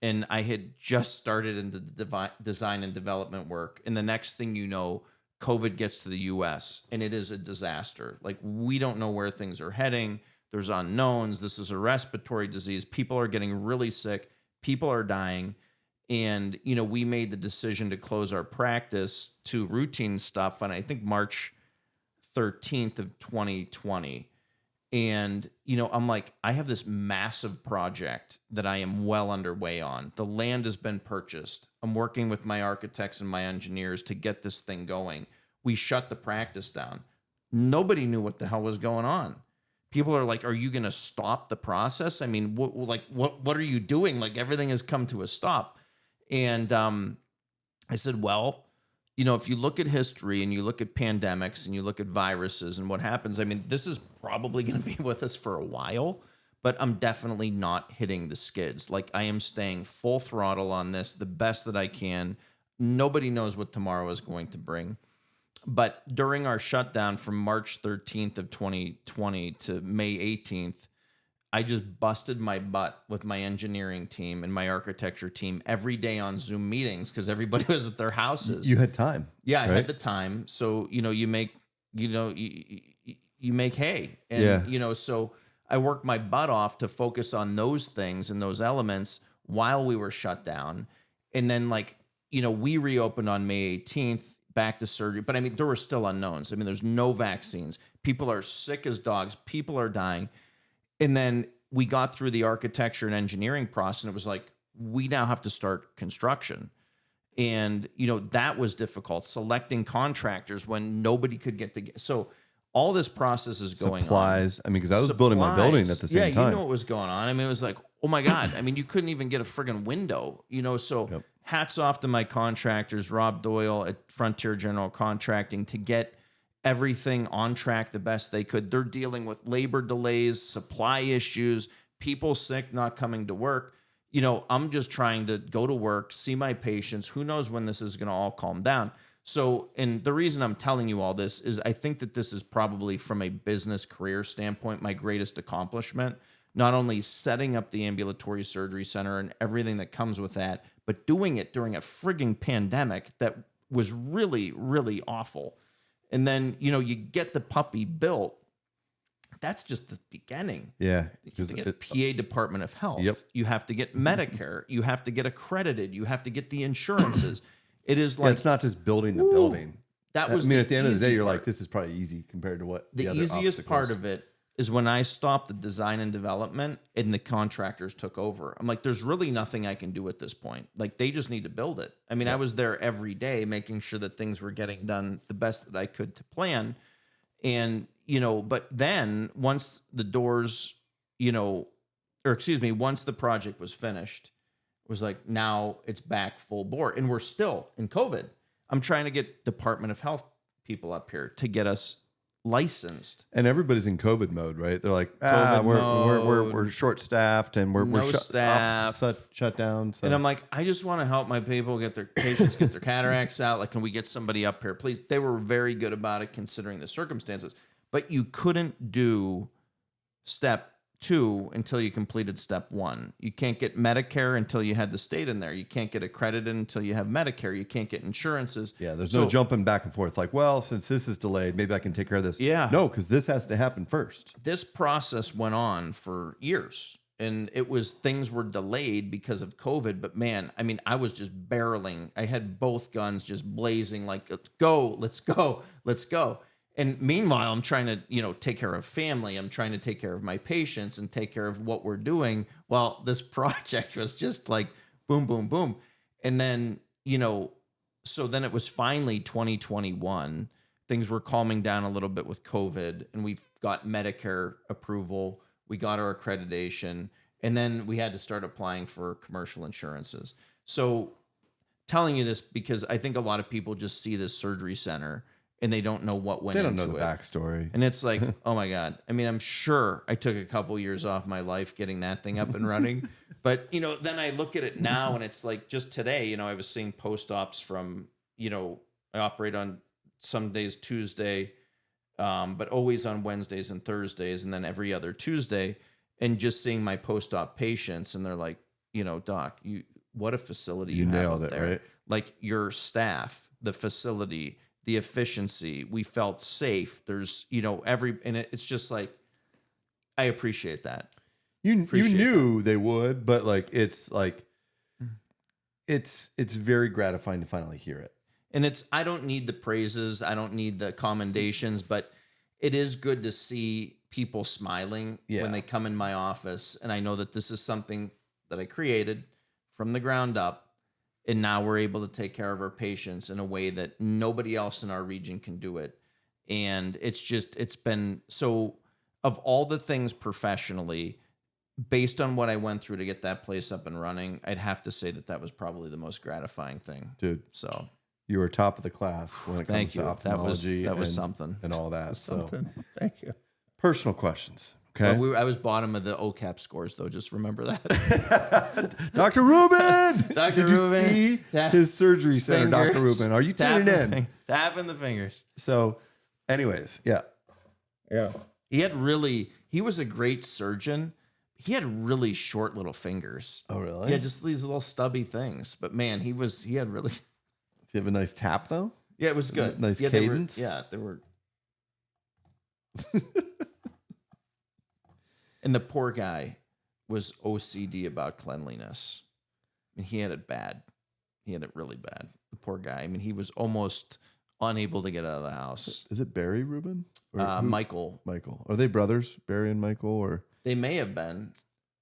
and I had just started into the design and development work. And the next thing you know, COVID gets to the US and it is a disaster. Like, we don't know where things are heading. There's unknowns. This is a respiratory disease. People are getting really sick. People are dying. And, we made the decision to close our practice to routine stuff on, I think, March 13th of 2020. And, I'm like, I have this massive project that I am well underway on. The land has been purchased. I'm working with my architects and my engineers to get this thing going. We shut the practice down. Nobody knew what the hell was going on. People are like, are you going to stop the process? I mean, what are you doing? Like, everything has come to a stop. And I said, well, if you look at history and you look at pandemics and you look at viruses and what happens, I mean, this is probably going to be with us for a while, but I'm definitely not hitting the skids. Like, I am staying full throttle on this, the best that I can. Nobody knows what tomorrow is going to bring. But during our shutdown from March 13th of 2020 to May 18th, I just busted my butt with my engineering team and my architecture team every day on Zoom meetings because everybody was at their houses. You had time. Yeah, I right? had the time. So, you make hay. And, so I worked my butt off to focus on those things and those elements while we were shut down. And then, we reopened on May 18th, back to surgery. But, there were still unknowns. There's no vaccines. People are sick as dogs. People are dying. And then we got through the architecture and engineering process, and it was like, we now have to start construction. And, that was difficult, selecting contractors when nobody could get the... So all this process is going Supplies. on. Because I was building my building at the same time. Yeah, you know what was going on. It was like, oh my God. You couldn't even get a friggin' window, so Yep. Hats off to my contractors, Rob Doyle at Frontier General Contracting, to get everything on track the best they could. They're dealing with labor delays, supply issues, people sick, not coming to work. I'm just trying to go to work, see my patients. Who knows when this is going to all calm down? So, and the reason I'm telling you all this is I think that this is probably, from a business career standpoint, my greatest accomplishment, not only setting up the ambulatory surgery center and everything that comes with that, but doing it during a frigging pandemic that was really, really awful. And then, you know, you get the puppy built. That's just the beginning. Yeah. You have to Because get PA Department of Health. Yep. You have to get Medicare. You have to get accredited. You have to get the insurances. It is like it's not just building the building. that was. I mean, at the end of the day, easy you're part. like, this is probably easy compared to what The other easiest part obstacles. of it is when I stopped the design and development and the contractors took over. I'm like, there's really nothing I can do at this point. Like, they just need to build it. I mean, I was there every day making sure that things were getting done the best that I could to plan. And, you know, but then once the doors, you know, or excuse me, once the project was finished, it was like, now it's back full bore. And we're still in COVID. I'm trying to get Department of Health people up here to get us licensed. And everybody's in COVID mode, right? They're like, COVID we're mode. short staffed and we're No staff. shut down. So. And I'm like, I just want to help my people get their patients get their cataracts out. Like, can we get somebody up here, please? They were very good about it considering the circumstances. But you couldn't do step 2 until you completed step 1. You can't get Medicare until you had the state in there. You can't get accredited until you have Medicare. You can't get insurances. Yeah, there's no jumping back and forth. Like, well, since this is delayed, maybe I can take care of this. Yeah. No, because this has to happen first. This process went on for years, and it was things were delayed because of COVID. But man, I mean, I was just barreling. I had both guns just blazing, like, let's go. And meanwhile, I'm trying to, you know, take care of family. I'm trying to take care of my patients and take care of what we're doing. Well, this project was just like boom, boom, boom. And then, you know, so then it was finally 2021. Things were calming down a little bit with COVID, and we got Medicare approval. We got our accreditation, and then we had to start applying for commercial insurances. So telling you this because I think a lot of people just see this surgery center and they don't know what went They into don't know the it. backstory. And it's like, oh my God. I mean, I'm sure I took a couple years off my life getting that thing up and running. But, you know, then I look at it now and it's like just today, you know, I was seeing post-ops from, you know, I operate on some days Tuesday, but always on Wednesdays and Thursdays, and then every other Tuesday, and just seeing my post-op patients. And they're like, you know, doc, what a facility you have nailed up it, there. right? Like your staff, the facility, the efficiency, we felt safe. There's, you know, and it's just like, I appreciate that. You Appreciate knew they would, but like it's very gratifying to finally hear it. And I don't need the praises. I don't need the commendations, but it is good to see people smiling Yeah. when they come in my office. And I know that this is something that I created from the ground up. And now we're able to take care of our patients in a way that nobody else in our region can do it. And it's been so, of all the things professionally, based on what I went through to get that place up and running, I'd have to say that was probably the most gratifying thing. Dude, So you were top of the class when it Thank comes you. to ophthalmology. That was and, something. and all that. So Thank you. personal questions. Okay. I was bottom of the OCAP scores, though. Just remember that. Dr. Rubin! Dr. Did you Rubin, see tap his surgery center, Dr. fingers. Rubin? Are you tuning in? Tapping the fingers. So, anyways, yeah. Yeah. He was a great surgeon. He had really short little fingers. Oh, really? Yeah, just these little stubby things. But man, he had really, Do you have a nice tap, though? yeah, it was good. Nice yeah, cadence? They were. And the poor guy was OCD about cleanliness. I mean, he had it bad. He had it really bad. The poor guy. I mean, he was almost unable to get out of the house. Is it Barry Rubin? Or who? Michael. Michael. Are they brothers, Barry and Michael? Or They may have been.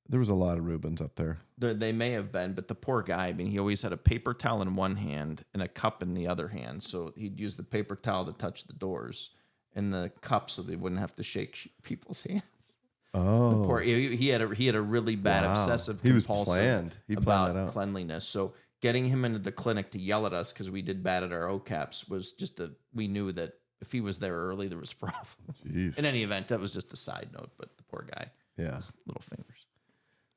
there was a lot of Rubins up there. They may have been, but the poor guy, I mean, he always had a paper towel in one hand and a cup in the other hand. So he'd use the paper towel to touch the doors and the cup so they wouldn't have to shake people's hands. Oh, Poor, he had a really bad Wow. obsessive He was compulsive planned. He planned about that out. cleanliness. So getting him into the clinic to yell at us because we did bad at our OCAPs was just we knew that if he was there early, there was problems. jeez. In any event, that was just a side note, but the poor guy, Yeah. his little fingers.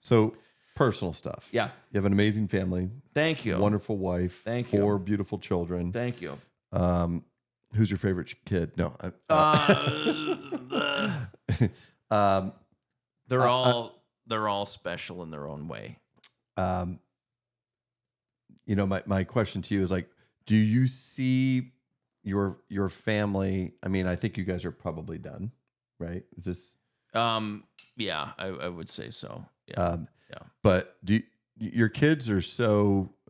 So, personal stuff. Yeah. You have an amazing family, Thank you. wonderful wife, Thank you. 4 beautiful children. Thank you. Who's your favorite kid? No. They're all they're all special in their own way. Um, my question to you is like, do you see your family? I mean, I think you guys are probably done, right? Is this, Yeah, I would say so. Yeah. Yeah. but your kids are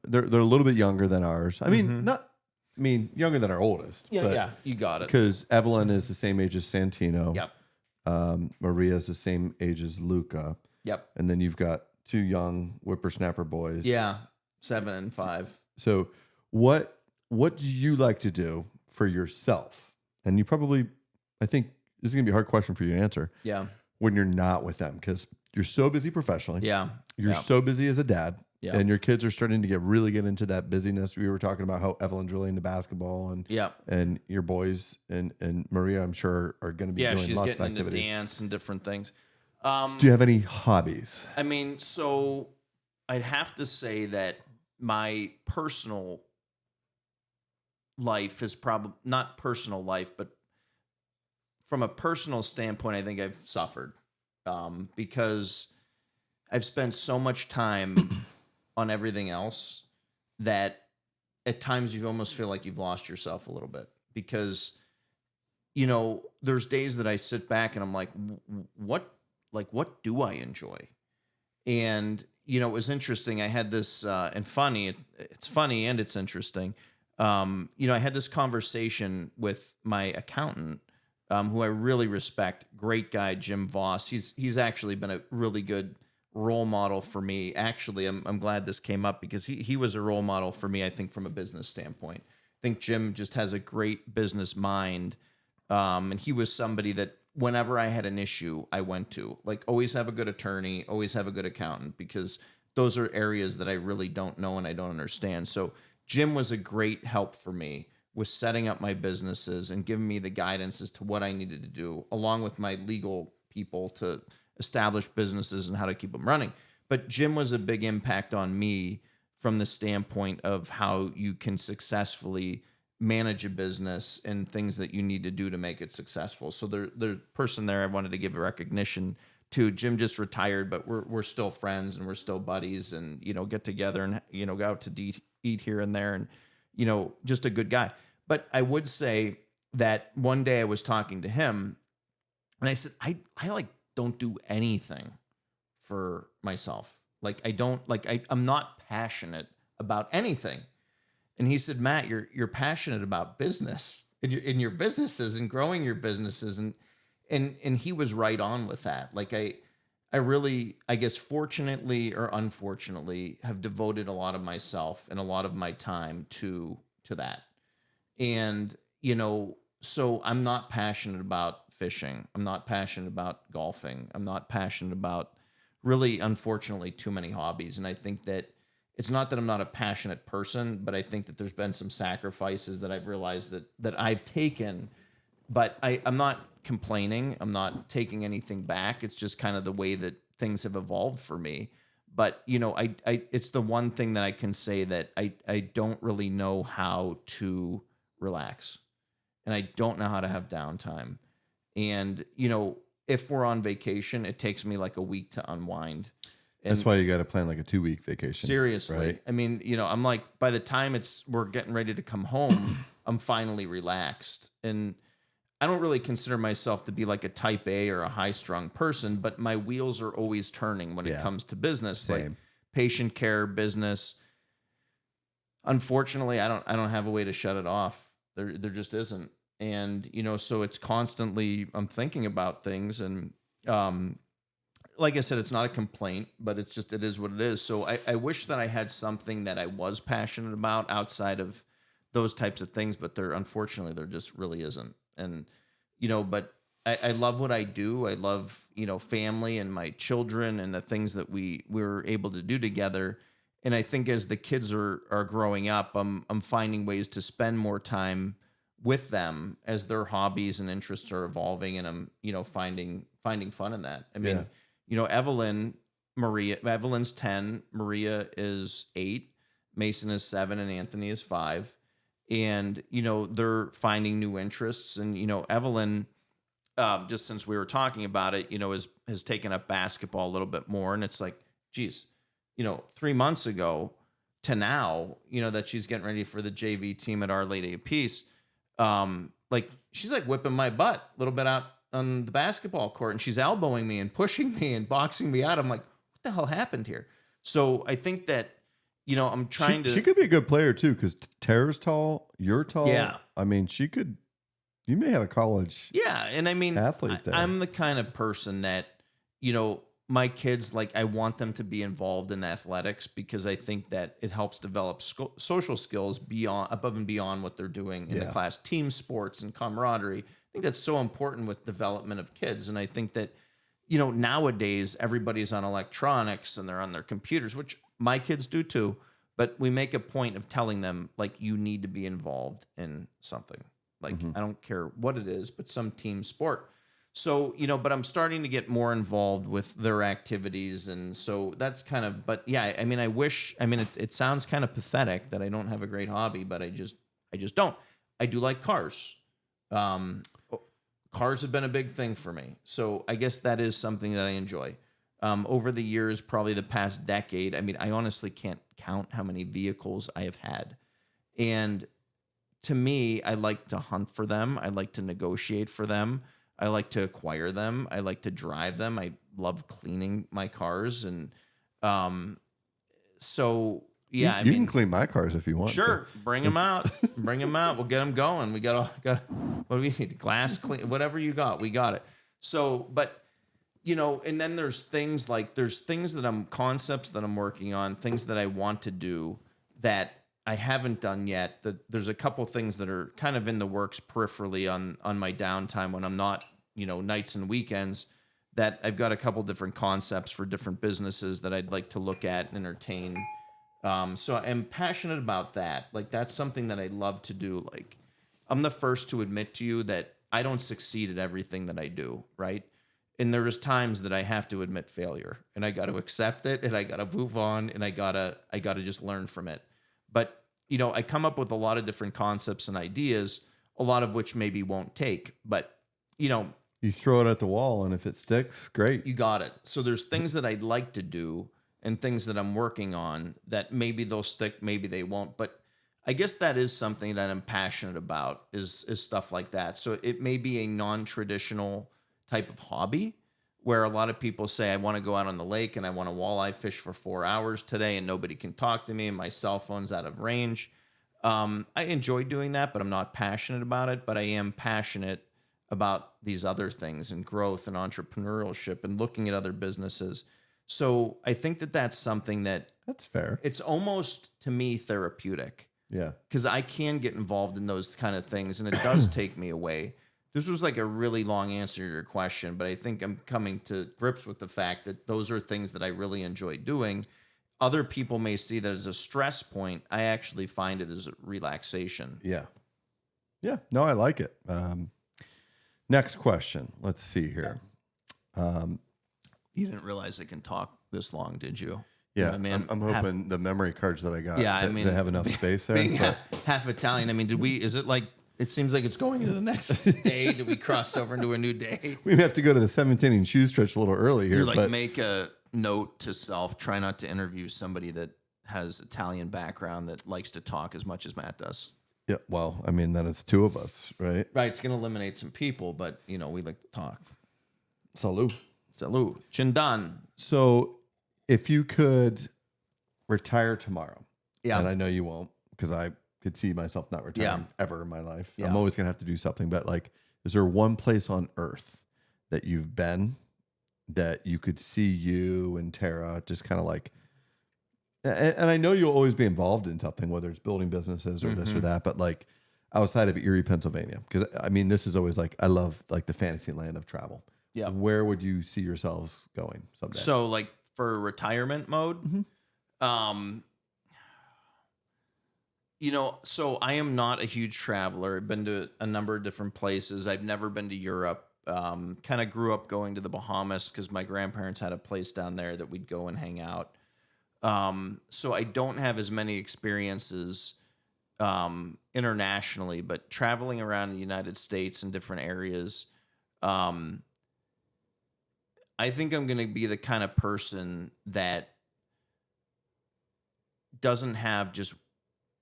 they're a little bit younger than ours. I mean, younger than our oldest. Yeah, but, yeah, you got it. Because Evelyn is the same age as Santino. Yep. Maria is the same age as Luca. Yep. And then you've got two young whippersnapper boys. Yeah. 7 and 5. So what do you like to do for yourself? And you probably, I think this is going to be a hard question for you to answer Yeah. when you're not with them, because you're so busy professionally. Yeah. You're Yeah. so busy as a dad. Yeah. And your kids are starting to really get into that busyness. We were talking about how Evelyn's really into basketball, and Yeah. and your boys and Maria, I'm sure, are going to be Yeah, doing she's lots of getting into activities. dance and different things. Do you have any hobbies? I mean, so I'd have to say that my personal life is probably not personal life, but from a personal standpoint, I think I've suffered because I've spent so much time on everything else that at times you almost feel like you've lost yourself a little bit, because there's days that I sit back and I'm like, what do I enjoy? And it was interesting. I had this and funny. It's funny and it's interesting. I had this conversation with my accountant, who I really respect. Great guy, Jim Voss. He's actually been a really good role model for me. Actually, I'm glad this came up because he was a role model for me, I think, from a business standpoint. I think Jim just has a great business mind. And he was somebody that whenever I had an issue, I went to. Like, always have a good attorney, always have a good accountant, because those are areas that I really don't know and I don't understand. So Jim was a great help for me with setting up my businesses and giving me the guidance as to what I needed to do, along with my legal people to establish businesses and how to keep them running. But Jim was a big impact on me from the standpoint of how you can successfully manage a business and things that you need to do to make it successful. So the person there I wanted to give a recognition to. Jim just retired, but we're still friends and we're still buddies, and get together and go out to eat here and there, and just a good guy. But I would say that one day I was talking to him and I said, I don't do anything for myself. Like, I'm not passionate about anything. And he said, Matt, you're passionate about business and your businesses and growing your businesses. And he was right on with that. Like, I really, I guess, fortunately or unfortunately, have devoted a lot of myself and a lot of my time to that. And, so I'm not passionate about fishing. I'm not passionate about golfing. I'm not passionate about, really, unfortunately, too many hobbies. And I think that it's not that I'm not a passionate person, but I think that there's been some sacrifices that I've realized that I've taken, but I'm not complaining. I'm not taking anything back. It's just kind of the way that things have evolved for me. But, it's the one thing that I can say that I don't really know how to relax, and I don't know how to have downtime. And, if we're on vacation, it takes me like a week to unwind. And That's why you got to plan like a 2-week vacation. seriously, right? I mean, I'm like, by the time we're getting ready to come home, I'm finally relaxed. And I don't really consider myself to be like a type A or a high strung person, but my wheels are always turning when it Yeah. comes to business, like Same. patient care, business. Unfortunately, I don't have a way to shut it off. There just isn't. And, so it's constantly, I'm thinking about things, and, like I said, it's not a complaint, but it is what it is. So I wish that I had something that I was passionate about outside of those types of things, but unfortunately, there just really isn't. And, but I love what I do. I love, family and my children and the things that we're able to do together. And I think as the kids are growing up, I'm finding ways to spend more time with them as their hobbies and interests are evolving. And I'm, finding fun in that. I mean, Evelyn's 10, Maria is 8, Mason is 7, and Anthony is 5. And, they're finding new interests. And, Evelyn, just since we were talking about it, has taken up basketball a little bit more. And it's like, geez, 3 months ago to now, that she's getting ready for the JV team at Our Lady of Peace. Like she's like whipping my butt a little bit out on the basketball court, and she's elbowing me and pushing me and boxing me out. I'm like, what the hell happened here? So I think that, I'm trying to. She could be a good player too, because Tara's tall, you're tall. Yeah. I mean, she could. You may have a college. Yeah, and I mean, athlete there. I'm the kind of person that, my kids, like, I want them to be involved in athletics because I think that it helps develop social skills above and beyond what they're doing in the class, team sports and camaraderie. I think that's so important with development of kids, and I think that, nowadays everybody's on electronics and they're on their computers, which my kids do too. But we make a point of telling them, like, you need to be involved in something. Like, I don't care what it is, but some team sport. So, but I'm starting to get more involved with their activities. And so that's kind of, but yeah, I mean, it sounds kind of pathetic that I don't have a great hobby, but I just don't. I do like cars. Cars have been a big thing for me. So I guess that is something that I enjoy. Over the years, probably the past decade, I mean, I honestly can't count how many vehicles I have had. And to me, I like to hunt for them. I like to negotiate for them. I like to acquire them. I like to drive them. I love cleaning my cars. And so, yeah, you can clean my cars if you want. Sure. Bring them out. Bring them out. We'll get them going. We got what do we need? Glass clean, whatever you got, we got it. So, but and then there's things that concepts that I'm working on, things that I want to do that I haven't done yet. There's a couple things that are kind of in the works peripherally on my downtime when I'm not, nights and weekends, that I've got a couple different concepts for different businesses that I'd like to look at and entertain. So I'm passionate about that. Like, that's something that I love to do. Like, I'm the first to admit to you that I don't succeed at everything that I do, right? And there's times that I have to admit failure, and I got to accept it, and I got to move on, and I gotta just learn from it. But, I come up with a lot of different concepts and ideas, a lot of which maybe won't take. But, you throw it at the wall, and if it sticks, great. You got it. So there's things that I'd like to do and things that I'm working on that maybe they'll stick, maybe they won't. But I guess that is something that I'm passionate about is stuff like that. So it may be a non-traditional type of hobby where a lot of people say, I want to go out on the lake and I want to walleye fish for 4 hours today and nobody can talk to me and my cell phone's out of range. I enjoy doing that, but I'm not passionate about it. But I am passionate about these other things and growth and entrepreneurship and looking at other businesses. So I think that that's something that's fair. It's almost, to me, therapeutic. Yeah. Because I can get involved in those kind of things and it does take me away. This was like a really long answer to your question, but I think I'm coming to grips with the fact that those are things that I really enjoy doing. Other people may see that as a stress point. I actually find it as a relaxation. Yeah. Yeah. No, I like it. Next question. Let's see here. You didn't realize I can talk this long, did you? Yeah, I mean, I'm hoping the memory cards that I got, Yeah, I they mean, have enough space there. being but- half Italian, I mean, is it like, it seems like it's going into the next day? Did we cross over into a new day? we have to go to the 7th inning shoe stretch a little early here. You're like, but make a note to self, try not to interview somebody that has Italian background that likes to talk as much as Matt does. yeah, well, I mean, then it's two of us, right? Right, it's going to eliminate some people, but, we like to talk. Salud. Salud. Chindan. So if you could retire tomorrow, Yeah. and I know you won't because I could see myself not retiring ever in my life. Yeah. I'm always going to have to do something. But like, is there one place on earth that you've been that you could see you and Tara just kind of like, and I know you'll always be involved in something, whether it's building businesses or this or that, but like outside of Erie, Pennsylvania, because I mean, this is always like, I love like the fantasy land of travel. Yeah. Where would you see yourselves going someday? So, like, for retirement mode, so I am not a huge traveler. I've been to a number of different places. I've never been to Europe. Kind of grew up going to the Bahamas because my grandparents had a place down there that we'd go and hang out. So I don't have as many experiences internationally, but traveling around the United States in different areas, I think I'm going to be the kind of person that doesn't have just,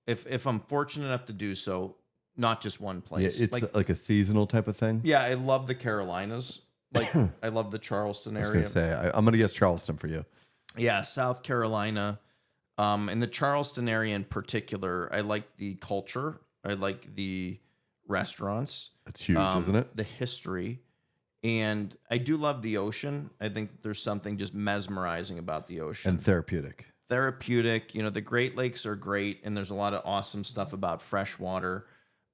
if I'm fortunate enough to do so, not just one Yeah, place. it's like a seasonal type of thing. Yeah, I love the Carolinas. Like, I love the Charleston I was area. gonna say I'm gonna guess Charleston for you. Yeah, South Carolina. In the Charleston area in particular, I like the culture. I like the restaurants. It's huge, isn't it? The history. And I do love the ocean. I think there's something just mesmerizing about the ocean. And therapeutic. Therapeutic. You know, the Great Lakes are great, and there's a lot of awesome stuff about fresh water.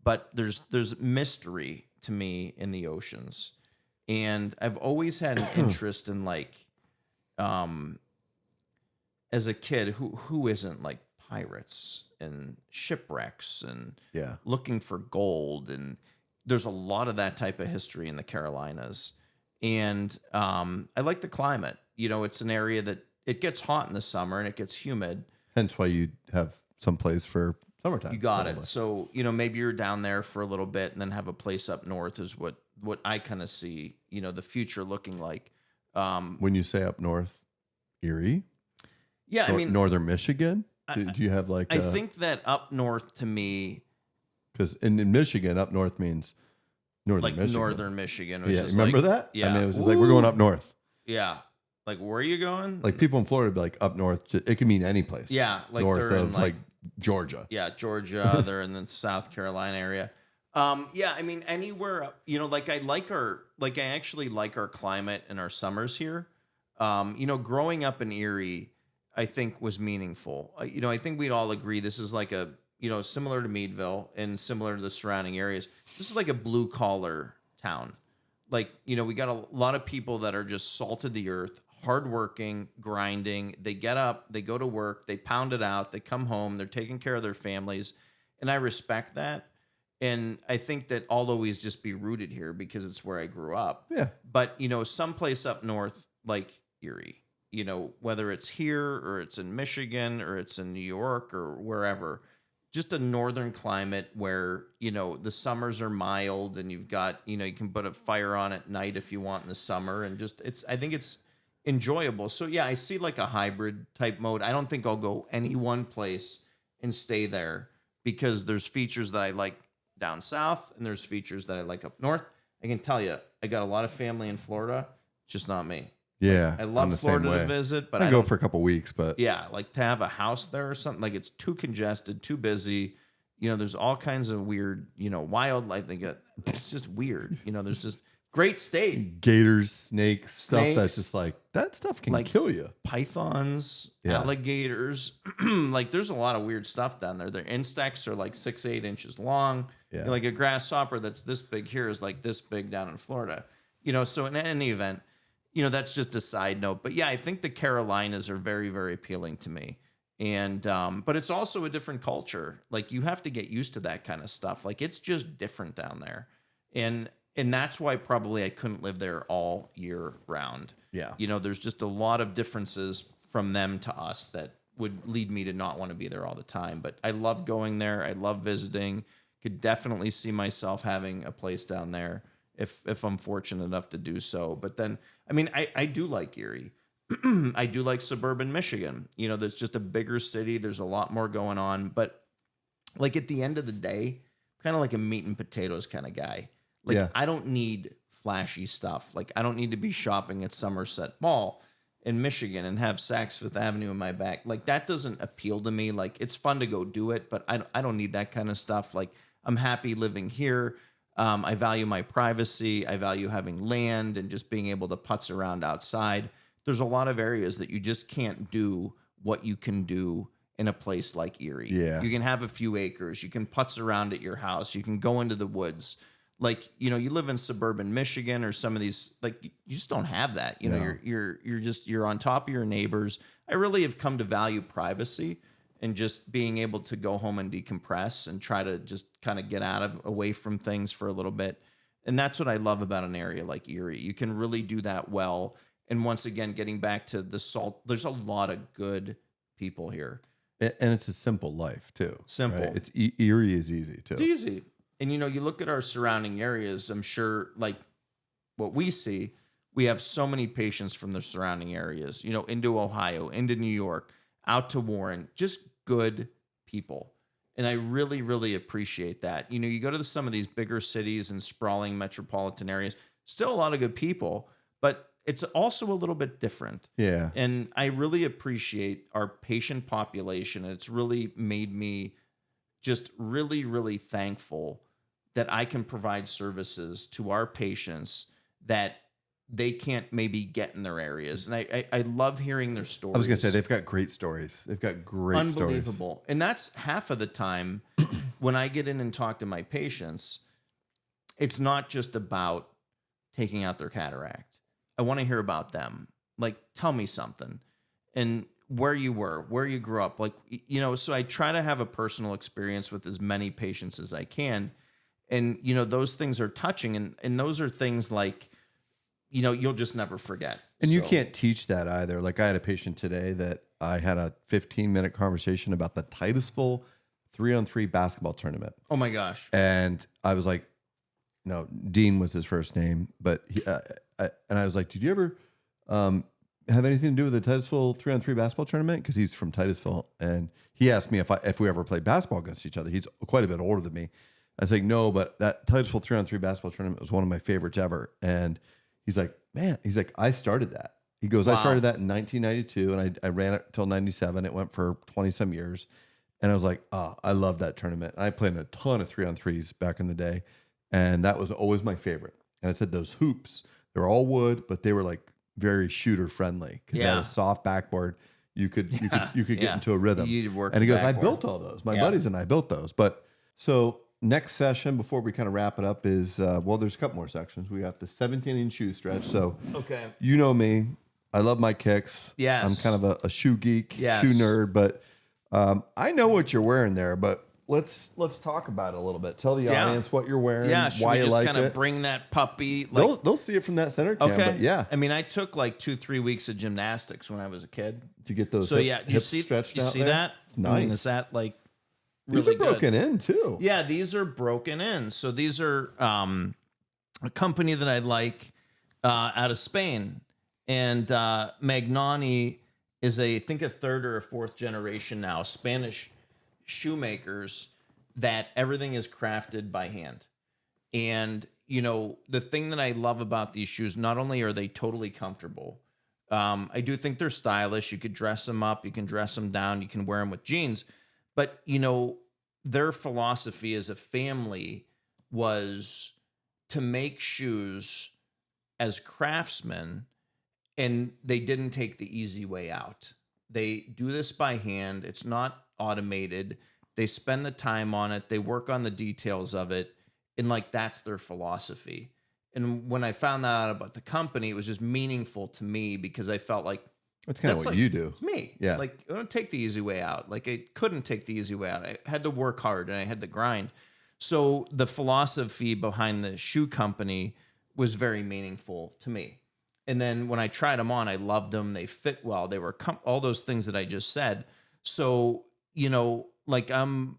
But there's mystery to me in the oceans. And I've always had an interest in, like, as a kid, who isn't, like, pirates and shipwrecks and Yeah. looking for gold, and there's a lot of that type of history in the Carolinas. And I like the climate. You know, it's an area that it gets hot in the summer and it gets humid. Hence why you have some place for summertime. You got probably. it. So, you know, maybe you're down there for a little bit and then have a place up north is what I kind of see, you know, the future looking like. When you say up north, Erie, Yeah, I mean, northern Michigan. Do you have like? I think that up north to me, because in Michigan, up north means northern like Michigan. northern Michigan. Was Yeah, just remember like, that? Yeah. I mean, it was just like we're going up north. Yeah. Like, where are you going? Like people in Florida be like up north. It can mean any place. Yeah, like north they're in, of like Georgia. Yeah, Georgia. They're in the South Carolina area. Yeah, I mean anywhere. You know, like I actually like our climate and our summers here. You know, growing up in Erie, I think was meaningful. You know, I think we'd all agree this is like a, you know, similar to Meadville and similar to the surrounding areas. This is like a blue collar town. Like, you know, we got a lot of people that are just salt of the earth, hardworking, grinding. They get up, they go to work, they pound it out, they come home, they're taking care of their families. And I respect that. And I think that I'll always just be rooted here because it's where I grew up. Yeah. But, you know, someplace up north like Erie, you know, whether it's here or it's in Michigan or it's in New York or wherever, just a northern climate where, you know, the summers are mild and you've got, you know, you can put a fire on at night if you want in the summer, and just I think it's enjoyable. So yeah, I see like a hybrid type mode. I don't think I'll go any one place and stay there because there's features that I like down south and there's features that I like up north. I can tell you, I got a lot of family in Florida, just not me. Yeah. I I'm love the Florida same to way. visit, but I I go don't, for a couple weeks, but yeah, like to have a house there or something, like it's too congested, too busy. You know, there's all kinds of weird, you know, wildlife. It's just weird. You know, there's just great state. gators, snakes, stuff that's Snakes. just like that stuff can Like- kill you. Pythons, Yeah. alligators. Like there's a lot of weird stuff down there. Their insects are like 6-8 inches long. Yeah. Like a grasshopper that's this big here is like this big down in Florida. You know, so in any event, you know, that's just a side note. But yeah, I think the Carolinas are very, very appealing to me. And but it's also a different culture. Like you have to get used to that kind of stuff. Like it's just different down there. And that's why probably I couldn't live there all year round. Yeah. You know, there's just a lot of differences from them to us that would lead me to not want to be there all the time. But I love going there. I love visiting. Could definitely see myself having a place down there if I'm fortunate enough to do so. But then, I mean, I do like Erie. I do like suburban Michigan. You know, there's just a bigger city. There's a lot more going on. But like at the end of the day, kind of like a meat and potatoes kind of guy. Like Yeah. I don't need flashy stuff. Like I don't need to be shopping at Somerset Mall in Michigan and have Saks Fifth Avenue in my back. Like that doesn't appeal to me. Like it's fun to go do it, but I don't need that kind of stuff. Like I'm happy living here. I value my privacy. I value having land and just being able to putz around outside. There's a lot of areas that you just can't do what you can do in a place like Erie. Yeah. You can have a few acres. You can putz around at your house. You can go into the woods. Like, you know, you live in suburban Michigan or some of these, like you just don't have that. You know, No. you're on top of your neighbors. I really have come to value privacy and just being able to go home and decompress and try to just kind of get away from things for a little bit. And that's what I love about an area like Erie. You can really do that well. And once again, getting back to the salt, there's a lot of good people here. And it's a simple life too. Simple. right? It's Erie is easy too. It's easy. And, you know, you look at our surrounding areas, I'm sure, like, what we see, we have so many patients from the surrounding areas, you know, into Ohio, into New York, out to Warren, just good people. And I really, really appreciate that. You know, you go to some of these bigger cities and sprawling metropolitan areas, still a lot of good people, but it's also a little bit different. Yeah. And I really appreciate our patient population. And it's really made me just really, really thankful that I can provide services to our patients that they can't maybe get in their areas. And I love hearing their stories. I was going to say, they've got great stories. They've got great stories. Unbelievable. And that's half of the time when I get in and talk to my patients, it's not just about taking out their cataract. I want to hear about them. Like, tell me something. And where you were, where you grew up. Like, you know, so I try to have a personal experience with as many patients as I can. And, you know, those things are touching. And those are things like, you know, you'll just never forget. And you So- can't teach that either. Like I had a patient today that I had a 15-minute conversation about the Titusville 3-on-3 basketball tournament. Oh my gosh. And I was like, no, Dean was his first name, but and I was like, did you ever have anything to do with the Titusville 3-on-3 basketball tournament? Because he's from Titusville, and he asked me if we ever played basketball against each other. He's quite a bit older than me. I was like, no, but that Titusville 3-on-3 basketball tournament was one of my favorites ever. And he's like, man, I started that. He goes, I Wow. started that in 1992, and I ran it till 97. It went for 20 some years. And I was like, oh, I love that tournament. And I played in a ton of 3-on-3s back in the day. And that was always my favorite. And I said, those hoops, they were all wood, but they were like very shooter friendly because they had Yeah. a soft backboard. You could get Yeah. into a rhythm. You'd work And he the goes, I backboard. built all those. My Yeah. buddies and I built those. But so next session before we kind of wrap it up is, well, there's a couple more sections. We got the 17-inch shoe stretch. So Okay. you know me. I love my kicks. Yes. I'm kind of a shoe geek, Yes. shoe nerd, but I know what you're wearing there, but let's talk about it a little bit. Tell the Yeah. audience what you're wearing, Yeah. Should why we you just like kind of it. bring that puppy? Like, They'll see it from that center cam, okay. but yeah, I mean, I took like 2-3 weeks of gymnastics when I was a kid. to get those So hip, yeah, you hips see, stretched you out see there. that? It's I nice. mean, is that like These really are broken good? in too. Yeah, these are broken in. So these are a company that I like out of Spain, and Magnani is I think a third or a fourth generation now Spanish shoemakers that everything is crafted by hand. And you know, the thing that I love about these shoes, not only are they totally comfortable, I do think they're stylish. You could dress them up, you can dress them down, you can wear them with jeans. But, you know, their philosophy as a family was to make shoes as craftsmen, and they didn't take the easy way out. They do this by hand. It's not automated. They spend the time on it. They work on the details of it. And like, that's their philosophy. And when I found that out about the company, it was just meaningful to me because I felt like That's kind of that's what like- you do. it's me. Yeah. Like, I don't take the easy way out. Like, I couldn't take the easy way out. I had to work hard and I had to grind. So the philosophy behind the shoe company was very meaningful to me. And then when I tried them on, I loved them. They fit well. They were all those things that I just said. So, you know, like I'm,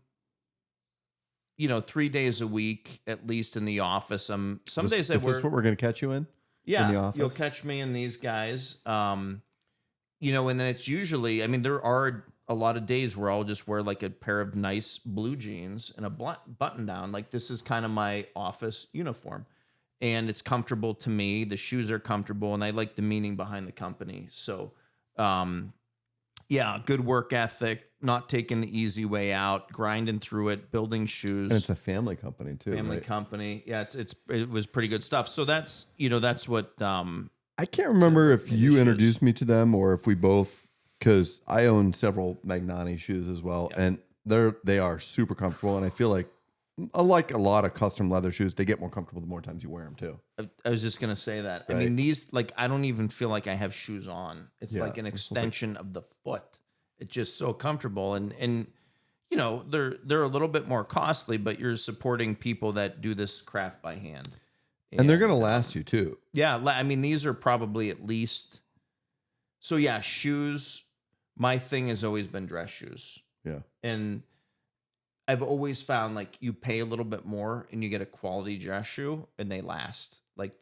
you know, 3 days a week, at least in the office. Some days I Is work. this what we're going to catch you in? Yeah, in the office? you'll catch me and these guys. You know, and then it's usually, I mean, there are a lot of days where I'll just wear like a pair of nice blue jeans and a button down. Like, this is kind of my office uniform, and it's comfortable to me. The shoes are comfortable, and I like the meaning behind the company. So, yeah, good work ethic, not taking the easy way out, grinding through it, building shoes. And it's a family company too. Family right? company. Yeah, it was pretty good stuff. So that's, you know, that's what I can't remember if maybe you shoes. introduced me to them or if we both, because I own several Magnani shoes as well, Yeah. and they are super comfortable, and I feel like a lot of custom leather shoes, they get more comfortable the more times you wear them too. I was just gonna say that. I Right. mean, these, like, I don't even feel like I have shoes on. It's Yeah, like an it's just like- extension of the foot. It's just so comfortable, and you know, they're a little bit more costly, but you're supporting people that do this craft by hand, And they're going to last you too. Yeah, I mean, these are probably at least. So yeah, shoes. My thing has always been dress shoes, Yeah. and I've always found like you pay a little bit more and you get a quality dress shoe and they last. Like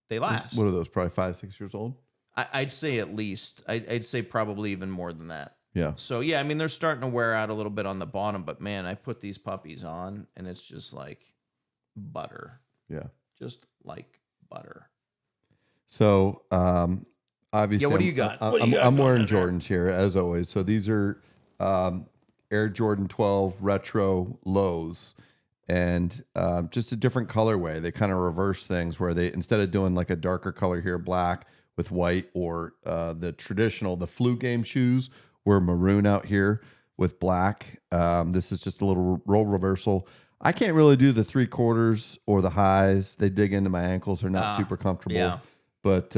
they last. What are those? Probably 5-6 years old. I'd say at least. I'd say probably even more than that. Yeah. So yeah, I mean they're starting to wear out a little bit on the bottom, but man, I put these puppies on and it's just like butter, Yeah. just like butter. So obviously, Yeah, what do you got? What do you got I'm going wearing on there? Jordans here as always. So these are Air Jordan 12 Retro Lows, and just a different colorway. They kind of reverse things where they, instead of doing like a darker color here, black with white, or the traditional, the flu game shoes were maroon out here with black. This is just a little roll reversal. I can't really do the 3/4 or the highs. They dig into my ankles. They're not super comfortable. yeah. But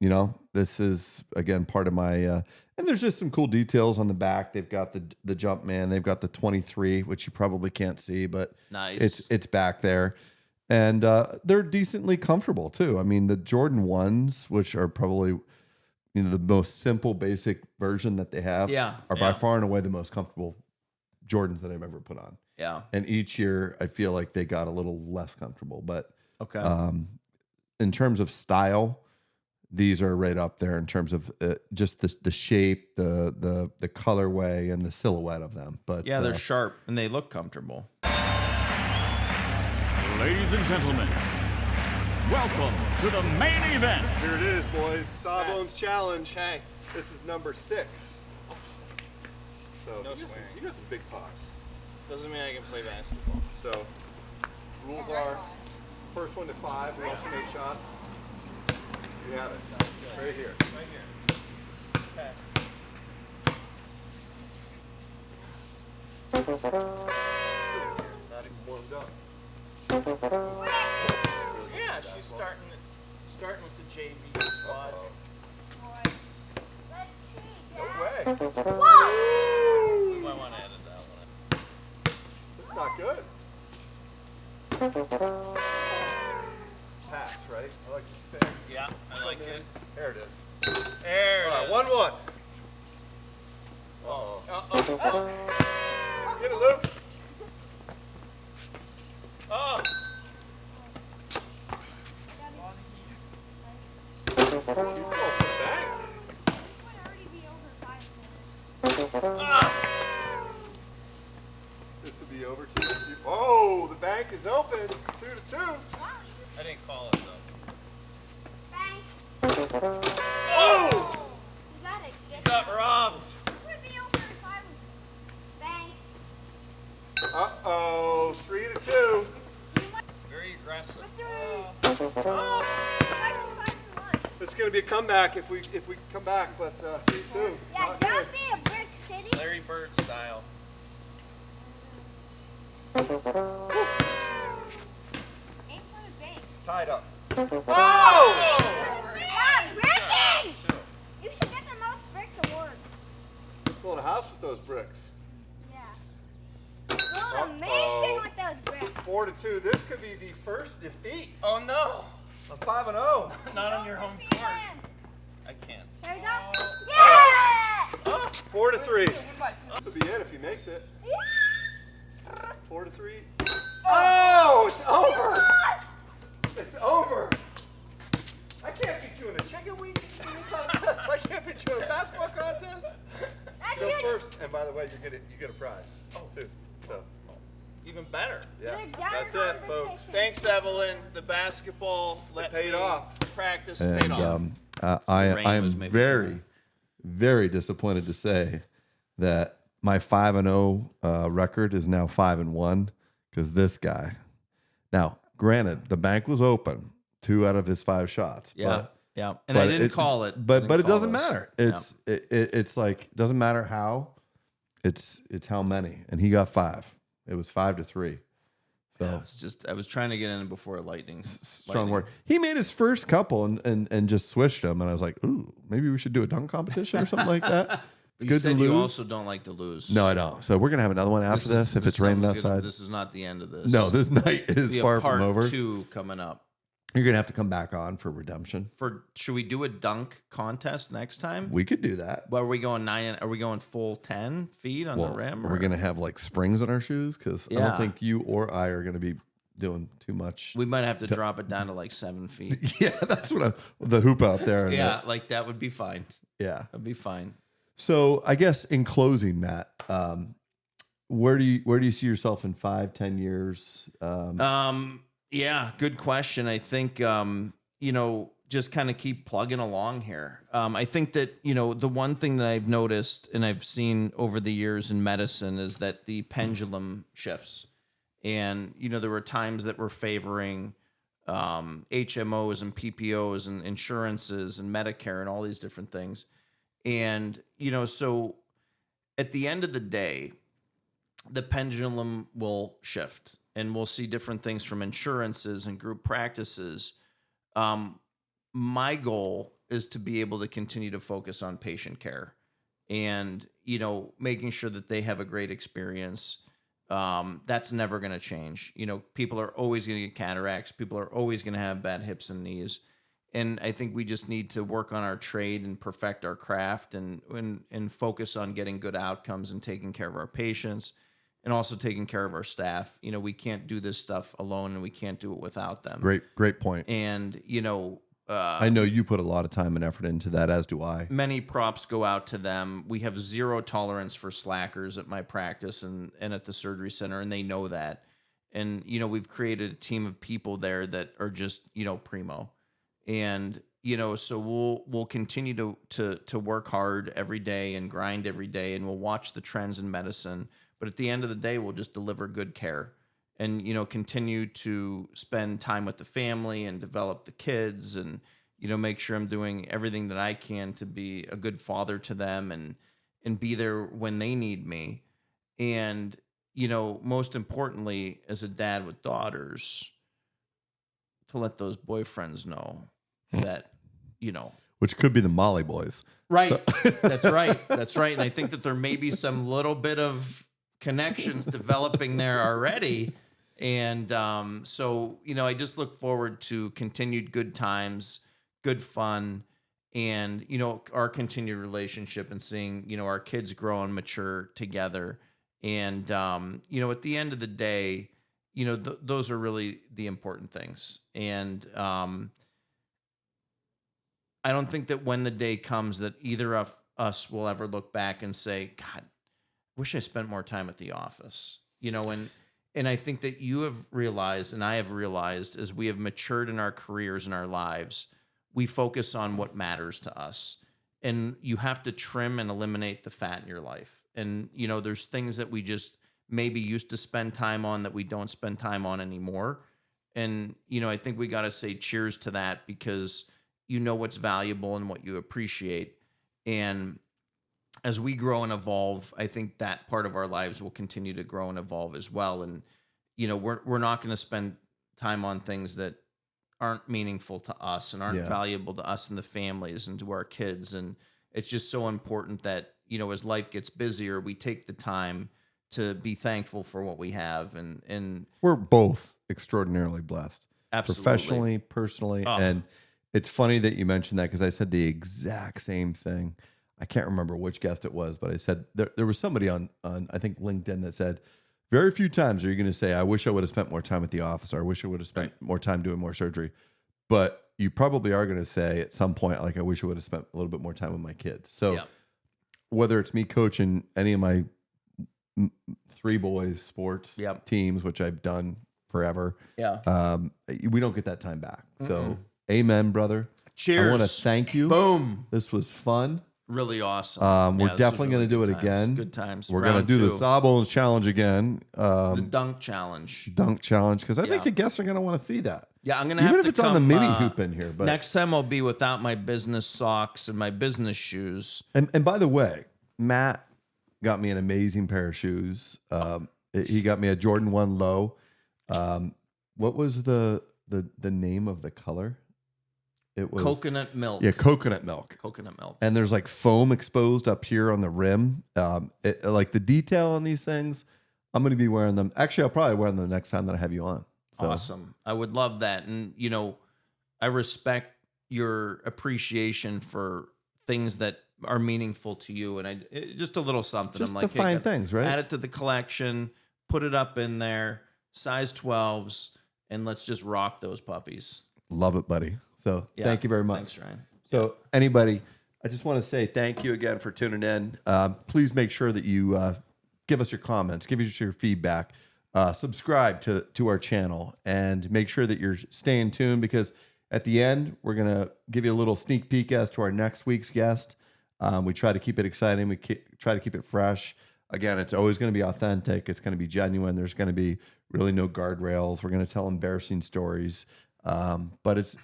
you know, this is again part of my and there's just some cool details on the back. They've got the Jumpman. They've got the 23, which you probably can't see, but Nice. it's back there. And they're decently comfortable too. I mean, the Jordan 1s, which are probably the most simple, basic version that they have, Yeah, are by yeah. far and away the most comfortable Jordans that I've ever put on. Yeah. And each year, I feel like they got a little less comfortable. But Okay. in terms of style, these are right up there in terms of just the shape, the colorway, and the silhouette of them. But yeah, they're sharp and they look comfortable. Ladies and gentlemen, welcome to the main event. here it is, boys. Sawbones Challenge. Okay. This is number 6. So No you got swearing. you got some big paws. Doesn't mean I can play basketball. So rules are first one to 5. We alternate shots. You have it. Right here. Right here. Okay. Not even warmed up. Yeah, she's starting with the JV squad. No way. We might want to edit that one. That's not good. Pass, right? I like to spin. Yeah, I like it. There it is. There it All right, is. 1-1. Uh-oh. Oh. Get it, Luke. Oh. You close to the bank. This would be over 2 to 2. Oh, the bank is open. 2 to 2. I didn't call it though. Oh! Got robbed. Uh-oh. 3 to 2. Very aggressive. It's going to be a comeback if we come back, but 3 to 2. Yeah, Not good. don't be a brick city. Larry Bird style. Aim for the bank. Tied up. Oh! Yeah, bricking! You should get the most bricks award. Build a house with those bricks. Yeah. Build a Uh-oh. mansion with those bricks. 4 to 2. This could be the first defeat. Oh no! I'm 5-0. Not on your home court. I can't. There we go. Yeah! 4 to 3. This will be it if he makes it. 4 to 3. Oh, it's over. It's over. I can't beat you in a chicken wing contest. I can't beat you in a basketball contest. That's Go good. first, and by the way, you get a prize too. So Even better. yeah, Good down that's it, folks. competition. Thanks, Evelyn. The basketball paid off. Practice And paid off. I rain am was maybe very, very disappointed to say that my 5-0 record is now 5-1 because this guy. Now, granted, the bank was open 2 out of his 5 shots. Yeah. Yeah. And I didn't call it. But Didn't it call doesn't this. matter. Yeah. It's like doesn't matter how. It's how many, and he got 5. It was 5 to 3. So It's just I was trying to get in before lightning. strong word. He made his first couple and just switched them, and I was like, ooh, maybe we should do a dunk competition or something like that. It's You good to said lose. you also don't like to lose. No, I don't. So we're gonna have another one after this if it's raining outside. This is not the end of this. No, this night is Be a far part from over. 2 coming up. You're gonna have to come back on for redemption. Should we do a dunk contest next time? We could do that. Well, are we going 9? Are we going full 10 feet on Well, the rim? are we or- gonna have like springs on our shoes? Because I Yeah. don't think you or I are gonna be doing too much. We might have to drop it down to like 7 feet. Yeah, that's what the hoop out there. And Yeah, like that would be fine. yeah. That'd be fine. So I guess in closing, Matt, where do you see yourself in 5-10 years? Yeah, good question. I think, just kind of keep plugging along here. I think that, the one thing that I've noticed and I've seen over the years in medicine is that the pendulum shifts. And, there were times that were favoring HMOs and PPOs and insurances and Medicare and all these different things. And, so at the end of the day, the pendulum will shift and we'll see different things from insurances and group practices. My goal is to be able to continue to focus on patient care and, making sure that they have a great experience. That's never going to change. People are always going to get cataracts. People are always going to have bad hips and knees. And I think we just need to work on our trade and perfect our craft and focus on getting good outcomes and taking care of our patients and also taking care of our staff. We can't do this stuff alone and we can't do it without them. Great point. And, I know you put a lot of time and effort into that, as do I. many props go out to them. We have zero tolerance for slackers at my practice and at the surgery center, and they know that. And, we've created a team of people there that are just, primo. And, so we'll continue to work hard every day and grind every day, and we'll watch the trends in medicine. But at the end of the day, we'll just deliver good care and, continue to spend time with the family and develop the kids and, make sure I'm doing everything that I can to be a good father to them and be there when they need me. And, most importantly, as a dad with daughters, to let those boyfriends know that, Which could be the Molly boys. Right. That's right. That's right. And I think that there may be some little bit of connections developing there already. And so, I just look forward to continued good times, good fun, and, our continued relationship and seeing, our kids grow and mature together. And, at the end of the day, those are really the important things. And I don't think that when the day comes that either of us will ever look back and say, God, wish I spent more time at the office, and I think that you have realized, and I have realized, as we have matured in our careers and our lives, we focus on what matters to us. And you have to trim and eliminate the fat in your life. And, there's things that we just maybe used to spend time on that we don't spend time on anymore. And, I think we got to say cheers to that because what's valuable and what you appreciate. And as we grow and evolve, I think that part of our lives will continue to grow and evolve as well. And, we're not going to spend time on things that aren't meaningful to us and aren't valuable to us and the families and to our kids. And it's just so important that, as life gets busier, we take the time to be thankful for what we have. And We're both extraordinarily blessed. Absolutely. Professionally, personally. And it's funny that you mentioned that because I said the exact same thing. I can't remember which guest it was, but I said there was somebody on I think LinkedIn that said, very few times are you going to say, I wish I would have spent more time at the office, or I wish I would have spent more time doing more surgery. But you probably are going to say at some point, like, I wish I would have spent a little bit more time with my kids. So whether it's me coaching any of my 3 boys sports teams, which I've done forever, we don't get that time back. So amen, brother. cheers. I want to thank you. Boom. This was fun. Really awesome. We're definitely going to do it again. Good times. We're going to do the Sawbones challenge again. The dunk challenge. Dunk challenge, because I think the guests are going to want to see that. Yeah, I'm going to have to even if it's on the mini hoop in here. But next time I'll be without my business socks and my business shoes. And by the way, Matt got me an amazing pair of shoes. He got me a Jordan 1 low. What was the name of the color? It was Coconut milk. Yeah, coconut milk. Coconut milk. And there's like foam exposed up here on the rim. Like the detail on these things, I'm going to be wearing them. Actually, I'll probably wear them the next time that I have you on. So. Awesome. I would love that. And, you know, I respect your appreciation for things that are meaningful to you. And just a little something. Just I'm like, the fine things, right? Add it to the collection, put it up in there, size 12s. and let's just rock those puppies. Love it, buddy. So Yeah. thank you very much. Thanks, Ryan. So anybody, I just want to say thank you again for tuning in. Please make sure that you give us your comments, give us your feedback, subscribe to our channel, and make sure that you're staying tuned, because at the end, we're going to give you a little sneak peek as to our next week's guest. We try to keep it exciting. We try to keep it fresh. Again, it's always going to be authentic. It's going to be genuine. There's going to be really no guardrails. We're going to tell embarrassing stories. But it's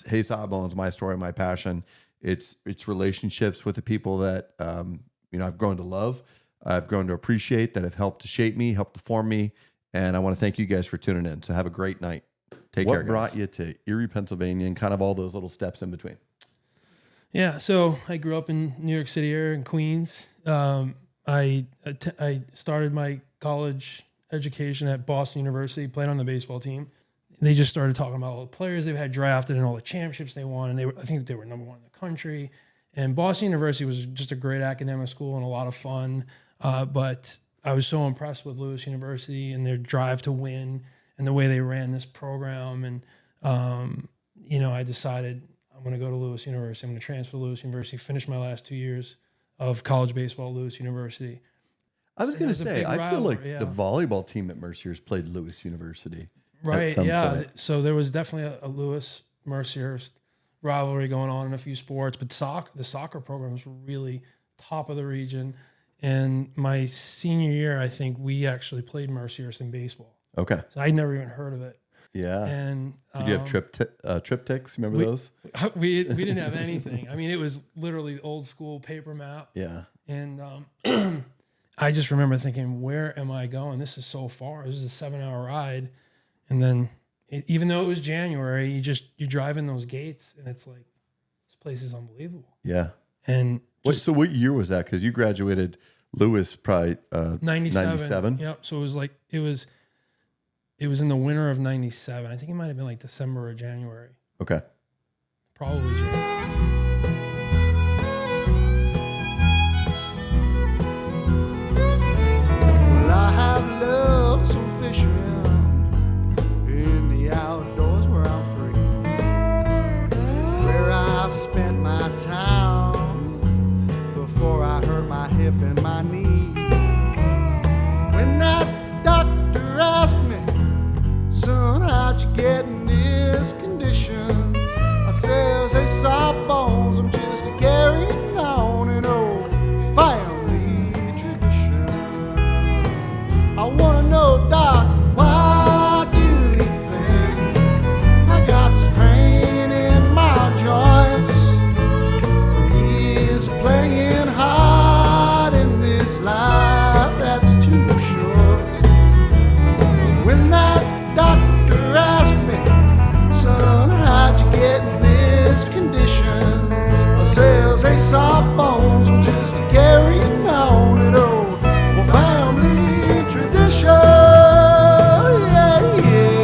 Hey Sawbones, my story, my passion. It's relationships with the people that I've grown to love, I've grown to appreciate, that have helped to shape me, helped to form me. And I want to thank you guys for tuning in. So have a great night. Take care, guys. What brought you to Erie, Pennsylvania, and kind of all those little steps in between? Yeah, so I grew up in New York City area in Queens. I started my college education at Boston University, played on the baseball team. They just started talking about all the players they've had drafted and all the championships they won, and I think they were number one in the country. And Boston University was just a great academic school and a lot of fun. But I was so impressed with Lewis University and their drive to win and the way they ran this program. And I decided I'm going to go to Lewis University. I'm going to transfer to Lewis University, finish my last 2 years of college baseball at Lewis University. I was going to say, I feel like yeah. the volleyball team at Mercyhurst played Lewis University. Right, yeah. Point. So there was definitely a Lewis Mercyhurst rivalry going on in a few sports, but the soccer program was really top of the region. And my senior year, I think we actually played Mercyhurst in baseball. Okay. So I'd never even heard of it. Yeah. And did you have triptychs? Remember those? We didn't have anything. I mean, it was literally old school paper map. Yeah. And I just remember thinking, where am I going? This is so far. This is a 7-hour ride. And then even though it was January, you drive in those gates and it's like, this place is unbelievable. Yeah. And so what year was that? Because you graduated Lewis probably 97. Yep. So it was in the winter of 97. I think it might have been like December or January. Okay. Probably January. Well, I have loved some fishing in the outdoors where I'm free. It's where I spent my time before I hurt my hip and my knee. When that doctor asked me, son, how'd you get in this condition? I says, hey, Sawbones, I'm just carrying on an old family tradition. I wanna know, Doc, why do you think I got this pain in my joints from years of playing hard in this life that's too short? When that doctor asked me, son, how'd you get in this condition? I says, hey, Sawbones, I'm just carrying on an old family tradition. Yeah, yeah,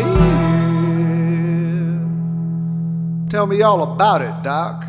yeah. Tell me all about it, Doc.